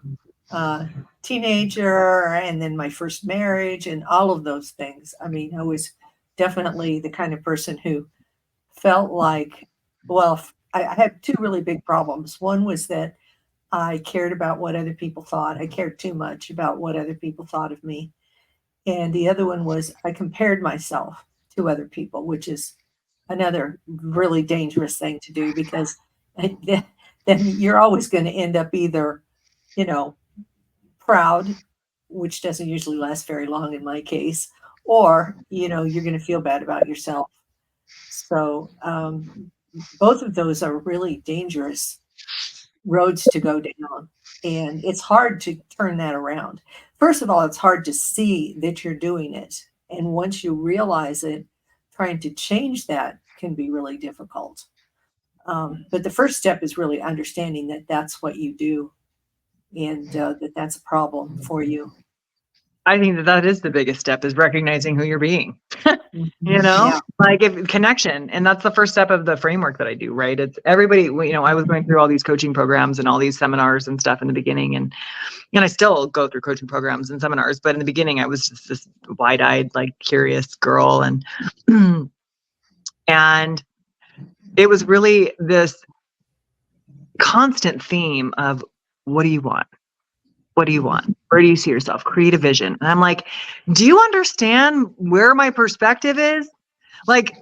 teenager, and then my first marriage and all of those things. I mean, I was definitely the kind of person who felt like, well, I had two really big problems. One was that I cared about what other people thought. I cared too much about what other people thought of me. And the other one was I compared myself to other people, which is another really dangerous thing to do, because then you're always going to end up either, proud, which doesn't usually last very long in my case, or, you're going to feel bad about yourself. So both of those are really dangerous roads to go down. And it's hard to turn that around. First of all, it's hard to see that you're doing it. And once you realize it, trying to change that can be really difficult. But the first step is really understanding that that's what you do, and that that's a problem for you. I think that is the biggest step, is recognizing who you're being, Yeah. like if connection. And that's the first step of the framework that I do, right? It's everybody, I was going through all these coaching programs and all these seminars and stuff in the beginning. And I still go through coaching programs and seminars, but in the beginning I was just this wide-eyed, like curious girl. And, and it was really this constant theme of, what do you want? What do you want? Where do you see yourself? Create a vision. And I'm like, do you understand where my perspective is? Like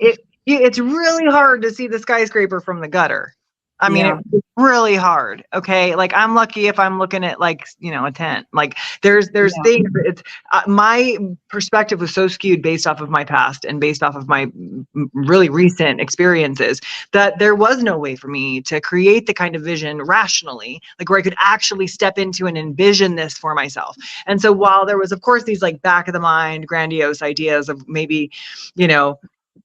it's really hard to see the skyscraper from the gutter. I mean, Yeah. it's really hard. Okay. Like I'm lucky if I'm looking at like, a tent. Like there's Yeah. things, it's my perspective was so skewed based off of my past and based off of my really recent experiences, that there was no way for me to create the kind of vision rationally, like where I could actually step into and envision this for myself. And so while there was, of course, these like back of the mind, grandiose ideas of maybe,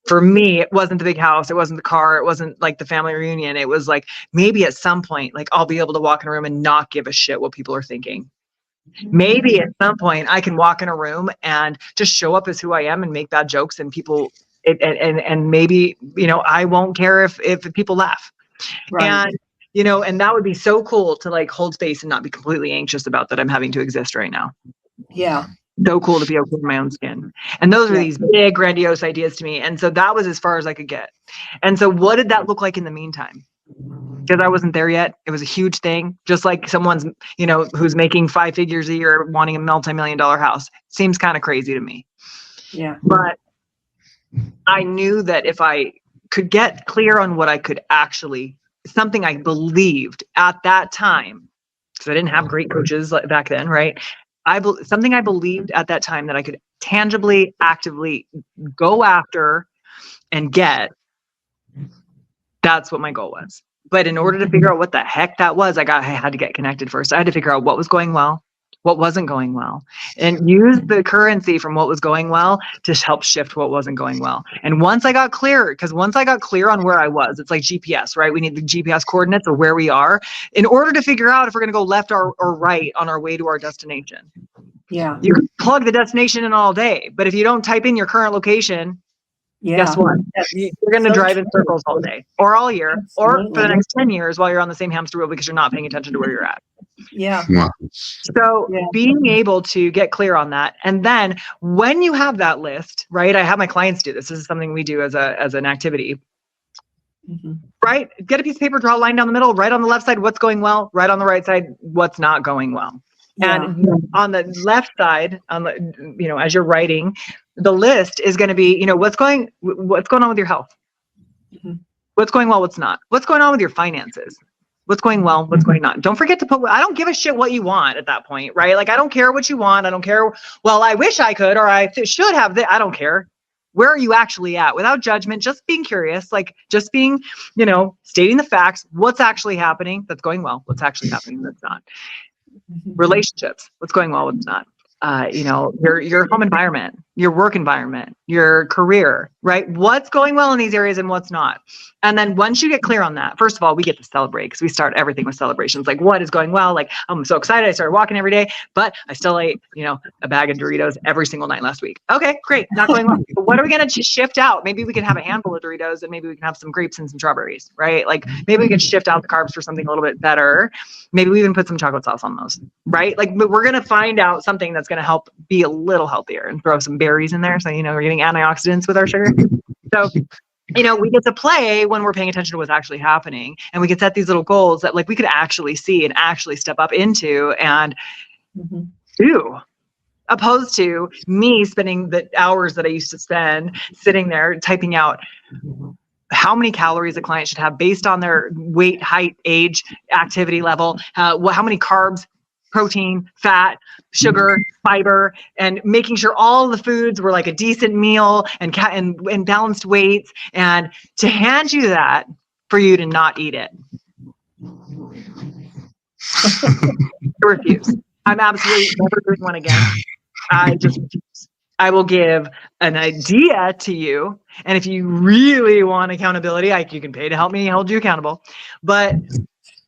for me, it wasn't the big house. It wasn't the car. It wasn't like the family reunion. It was like, maybe at some point, like I'll be able to walk in a room and not give a shit what people are thinking. Maybe at some point I can walk in a room and just show up as who I am and make bad jokes, and people, and maybe, I won't care if people laugh. Right. And, and that would be so cool to like hold space and not be completely anxious about that I'm having to exist right now. Yeah. So cool to be okay in my own skin. And those were these big grandiose ideas to me. And so that was as far as I could get. And so what did that look like in the meantime? Because I wasn't there yet. It was a huge thing. Just like someone's, who's making 5 figures a year, wanting a multi-million-dollar house. Seems kind of crazy to me. Yeah. But I knew that if I could get clear on what I could actually, something I believed at that time, because I didn't have great coaches back then, right? Something I believed at that time that I could tangibly, actively go after and get. That's what my goal was. But in order to figure out what the heck that was, I had to get connected first. I had to figure out what was going well, what wasn't going well, and use the currency from what was going well to help shift what wasn't going well. And once I got clear on where I was, it's like GPS, right? We need the GPS coordinates of where we are in order to figure out if we're going to go left or right on our way to our destination. Yeah. You can plug the destination in all day, but if you don't type in your current location, guess what? You're going to drive in circles all day or all year. Absolutely. Or for the next 10 years while you're on the same hamster wheel because you're not paying attention to where you're at. Yeah. Wow. So being able to get clear on that. And then when you have that list, right? I have my clients do this. This is something we do as an activity. Mm-hmm. Right? Get a piece of paper, draw a line down the middle, right on the left side, what's going well, right on the right side, what's not going well. Yeah. And on the left side, as you're writing, the list is going to be, what's going on with your health? Mm-hmm. What's going well, what's not? What's going on with your finances? What's going well, what's going on? Don't forget to put, I don't give a shit what you want at that point, right? Like, I don't care what you want. I don't care. Well, I wish I could, or I should have that. I don't care. Where are you actually at? Without judgment, just being curious, like just being, stating the facts, what's actually happening that's going well, what's actually happening that's not. Relationships, what's going well, what's not. Your home environment, your work environment, your career, right? What's going well in these areas and what's not. And then once you get clear on that, first of all, we get to celebrate because we start everything with celebrations. Like, what is going well? Like, I'm so excited. I started walking every day, but I still ate, a bag of Doritos every single night last week. Okay, great. Not going well. But what are we going to shift out? Maybe we can have a handful of Doritos and maybe we can have some grapes and some strawberries, right? Like maybe we can shift out the carbs for something a little bit better. Maybe we even put some chocolate sauce on those, right? Like, but we're going to find out something that's going to help be a little healthier and throw some berries in there. So, we're getting antioxidants with our sugar. So, we get to play when we're paying attention to what's actually happening, and we can set these little goals that like we could actually see and actually step up into and do, opposed to me spending the hours that I used to spend sitting there typing out how many calories a client should have based on their weight, height, age, activity level, how many carbs, protein, fat, sugar, fiber, and making sure all the foods were like a decent meal and balanced weights, and to hand you that for you to not eat it. I refuse. I'm absolutely never doing one again. I just refuse. I will give an idea to you, and if you really want accountability, you can pay to help me hold you accountable. But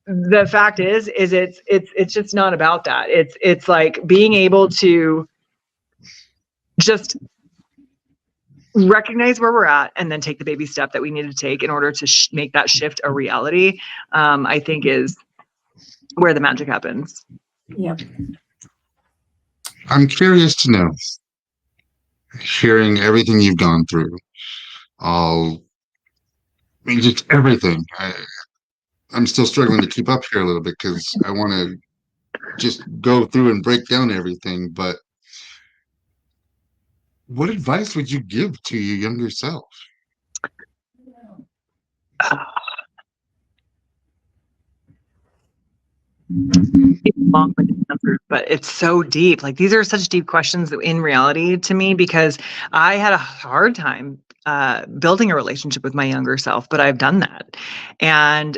the fact is it's just not about that. It's like being able to just recognize where we're at and then take the baby step that we need to take in order to make that shift a reality, I think is where the magic happens. Yep. I'm curious to know, hearing everything you've gone through, all, I mean, just everything. I'm still struggling to keep up here a little bit because I want to just go through and break down everything. But what advice would you give to your younger self? Long-winded answers, but it's so deep. Like, these are such deep questions in reality to me, because I had a hard time building a relationship with my younger self, but I've done that. And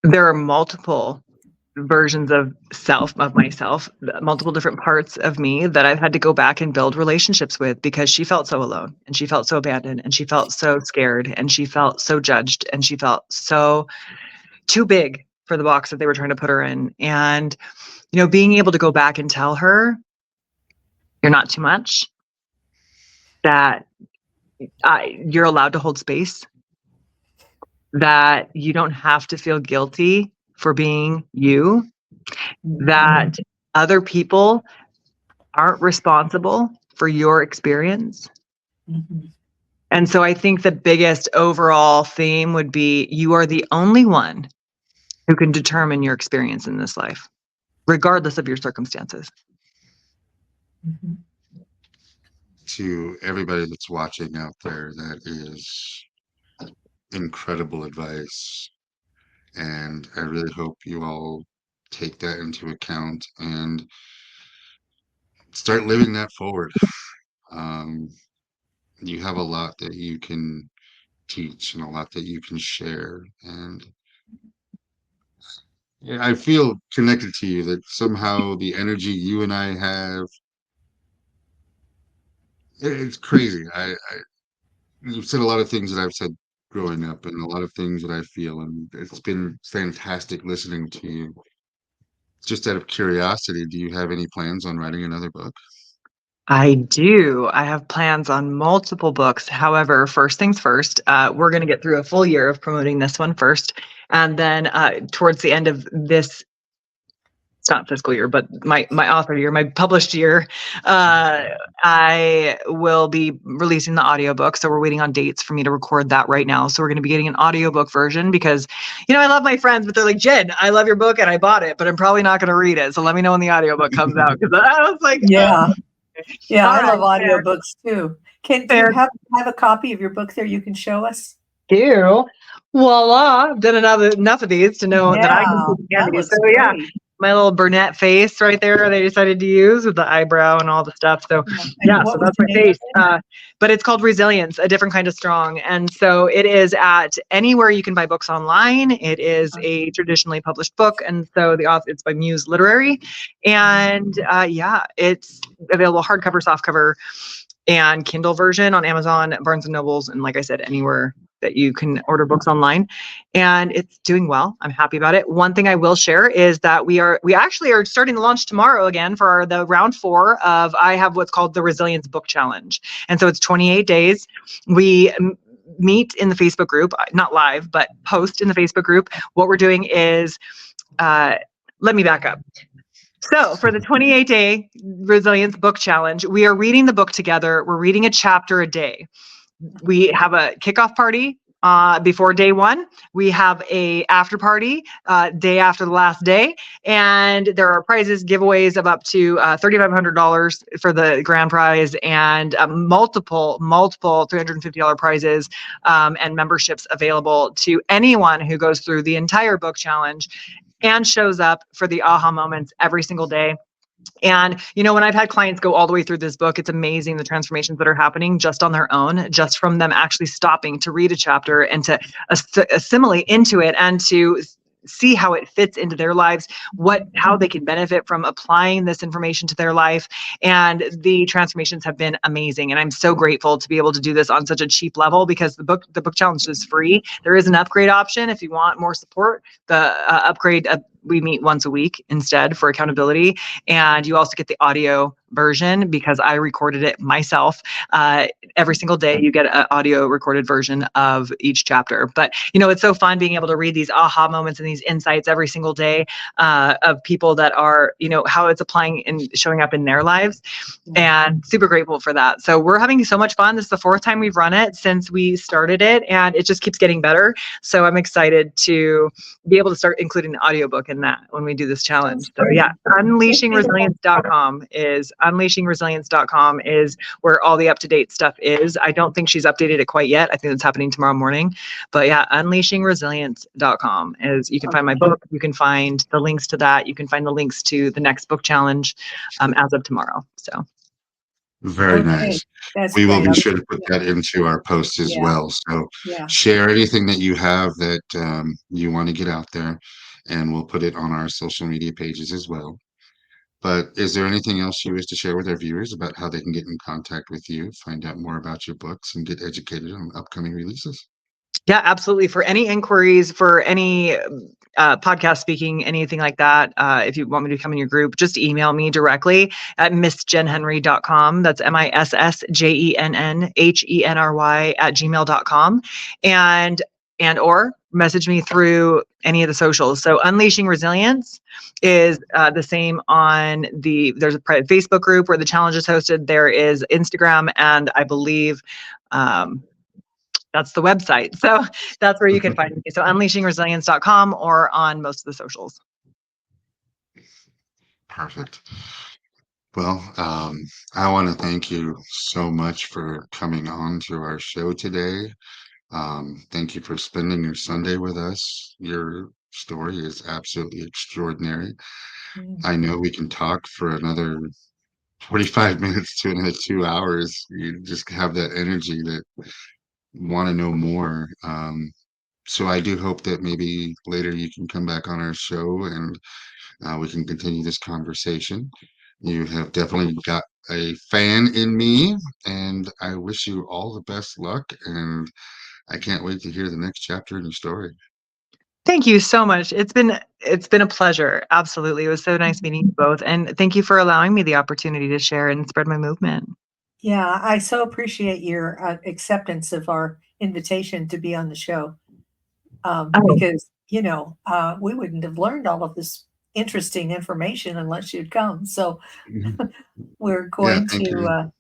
there are multiple versions of myself, multiple different parts of me that I've had to go back and build relationships with, because she felt so alone, and she felt so abandoned, and she felt so scared, and she felt so judged, and she felt so too big for the box that they were trying to put her in. And, being able to go back and tell her, you're not too much, that you're allowed to hold space, that you don't have to feel guilty for being you, that other people aren't responsible for your experience. Mm-hmm. And so I think the biggest overall theme would be, you are the only one who can determine your experience in this life, regardless of your circumstances. Mm-hmm. To everybody that's watching out there, that is incredible advice. And I really hope you all take that into account and start living that forward. Um, you have a lot that you can teach and a lot that you can share. And yeah, I feel connected to you, that somehow the energy you and I have, it's crazy. You've said a lot of things that I've said growing up, and a lot of things that I feel, and it's been fantastic listening to you. Just out of curiosity, do you have any plans on writing another book? I do. I have plans on multiple books. However, first things first, we're going to get through a full year of promoting this one first. And then towards the end of this, it's not fiscal year, but my author year, my published year, I will be releasing the audiobook. So we're waiting on dates for me to record that right now. So we're going to be getting an audiobook version, because, I love my friends, but they're like, Jen, I love your book and I bought it, but I'm probably not going to read it. So let me know when the audiobook comes out. Because I was like, Yeah. Yeah, all I right, love audiobooks too. Do you fair. have a copy of your book there you can show us? Do. Voila. I've done enough of these to know that I can Yeah, see that candy. looks So yeah, great. my little brunette face right there they decided to use with the eyebrow and all the stuff. So And yeah, what so was that's the my name of face. it? But it's called Resilience, a different kind of strong. And so it is at anywhere you can buy books online. It is a traditionally published book. And so it's by Muse Literary. And yeah, it's available hardcover, softcover, and Kindle version on Amazon, Barnes and Nobles, and like I said, anywhere that you can order books online. And it's doing well. I'm happy about it. One thing I will share is that we actually are starting to launch tomorrow again for the round 4 of, I have what's called the Resilience Book Challenge. And so it's 28 days. We meet in the Facebook group, not live, but post in the Facebook group. What we're doing is, let me back up. So for the 28-day Resilience Book Challenge, we are reading the book together. We're reading a chapter a day. We have a kickoff party before day 1. We have a after party day after the last day. And there are prizes, giveaways of up to $3,500 for the grand prize, and multiple $350 prizes and memberships available to anyone who goes through the entire book challenge and shows up for the aha moments every single day. And, when I've had clients go all the way through this book, it's amazing the transformations that are happening just on their own, just from them actually stopping to read a chapter and to assimilate into it and to see how it fits into their lives, how they can benefit from applying this information to their life. And the transformations have been amazing. And I'm so grateful to be able to do this on such a cheap level, because the book challenge is free. There is an upgrade option if you want more support. The upgrade we meet once a week instead for accountability. And you also get the audio version because I recorded it myself. Every single day you get an audio recorded version of each chapter. But, it's so fun being able to read these aha moments and these insights every single day of people that are, how it's applying and showing up in their lives, and super grateful for that. So we're having so much fun. This is the 4th time we've run it since we started it, and it just keeps getting better. So I'm excited to be able to start including the audiobook in that when we do this challenge. So yeah, unleashingresilience.com is where all the up-to-date stuff is. I don't think she's updated it quite yet. I think it's happening tomorrow morning. But yeah, unleashingresilience.com is, you can find my book. You can find the links to that. You can find the links to the next book challenge as of tomorrow. So Very nice. That's We will great. be sure to put that into our post as well. So Yeah. share anything that you have that you want to get out there, and we'll put it on our social media pages as well. But is there anything else you wish to share with our viewers about how they can get in contact with you, find out more about your books, and get educated on upcoming releases? Yeah, absolutely. For any inquiries, for any podcast speaking, anything like that, if you want me to come in your group, just email me directly at missjennhenry.com. That's MISSJENNHENRY @gmail.com. Or message me through any of the socials. So Unleashing Resilience is the same on there's a private Facebook group where the challenge is hosted. There is Instagram, and I believe that's the website. So that's where you can find me. So unleashingresilience.com or on most of the socials. Perfect. Well, I want to thank you so much for coming on to our show today. Thank you for spending your Sunday with us. Your story is absolutely extraordinary. I know we can talk for another 45 minutes to another 2 hours. You just have that energy that want to know more. So I do hope that maybe later you can come back on our show, and we can continue this conversation. You have definitely got a fan in me, and I wish you all the best luck. And I can't wait to hear the next chapter in your story. Thank you so much. It's been a pleasure. Absolutely. It was so nice meeting you both. And thank you for allowing me the opportunity to share and spread my movement. Yeah, I so appreciate your acceptance of our invitation to be on the show. Because, we wouldn't have learned all of this interesting information unless you'd come. So we're going to,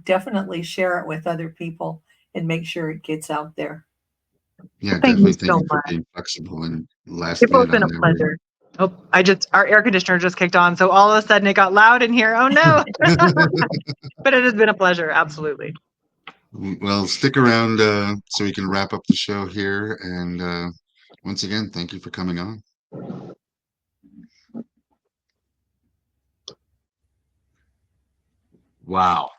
definitely share it with other people and make sure it gets out there. Yeah, Thank definitely. you Thank so you for much. being flexible and last It's both minute been on a everything. pleasure. Oh, our air conditioner just kicked on. So all of a sudden it got loud in here. Oh no. But it has been a pleasure. Absolutely. Well, stick around so we can wrap up the show here. And once again, thank you for coming on. Wow.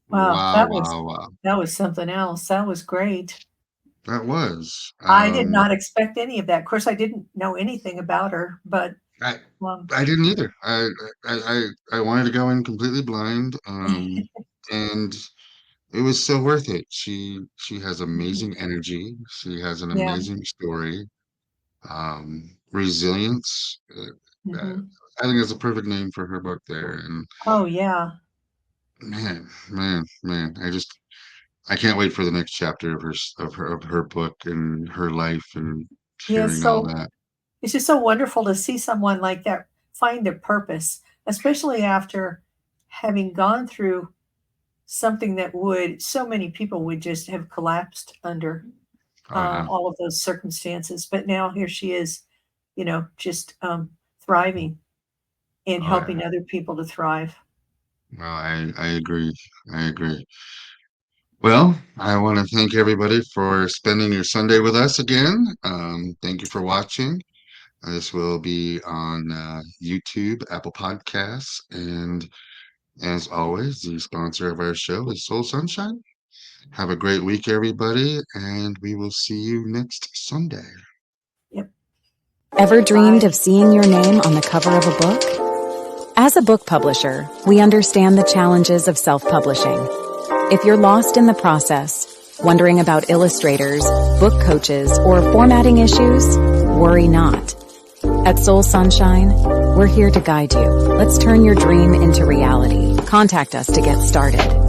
Wow, Wow. that was something else. That was great. That was. I did not expect any of that. Of course, I didn't know anything about her, but I didn't either. I wanted to go in completely blind, and it was so worth it. She has amazing energy. She has an yeah. amazing story. Resilience. Mhm. I think that's a perfect name for her book there. And Oh, yeah. man, I can't wait for the next chapter of her book and her life and Yeah, hearing all so that. it's just so wonderful to see someone like that find their purpose, especially after having gone through something that so many people would just have collapsed under Oh yeah. all of those circumstances. But now here she is, just thriving and Oh yeah. helping other people to thrive. Well, I agree. I agree. Well, I want to thank everybody for spending your Sunday with us again. Thank you for watching. This will be on YouTube, Apple Podcasts, and as always, the sponsor of our show is Soul Sunshine. Have a great week, everybody, and we will see you next Sunday. Yep. Ever dreamed of seeing your name on the cover of a book? As a book publisher, we understand the challenges of self-publishing. If you're lost in the process, wondering about illustrators, book coaches, or formatting issues, worry not. At Soul Sunshine, we're here to guide you. Let's turn your dream into reality. Contact us to get started.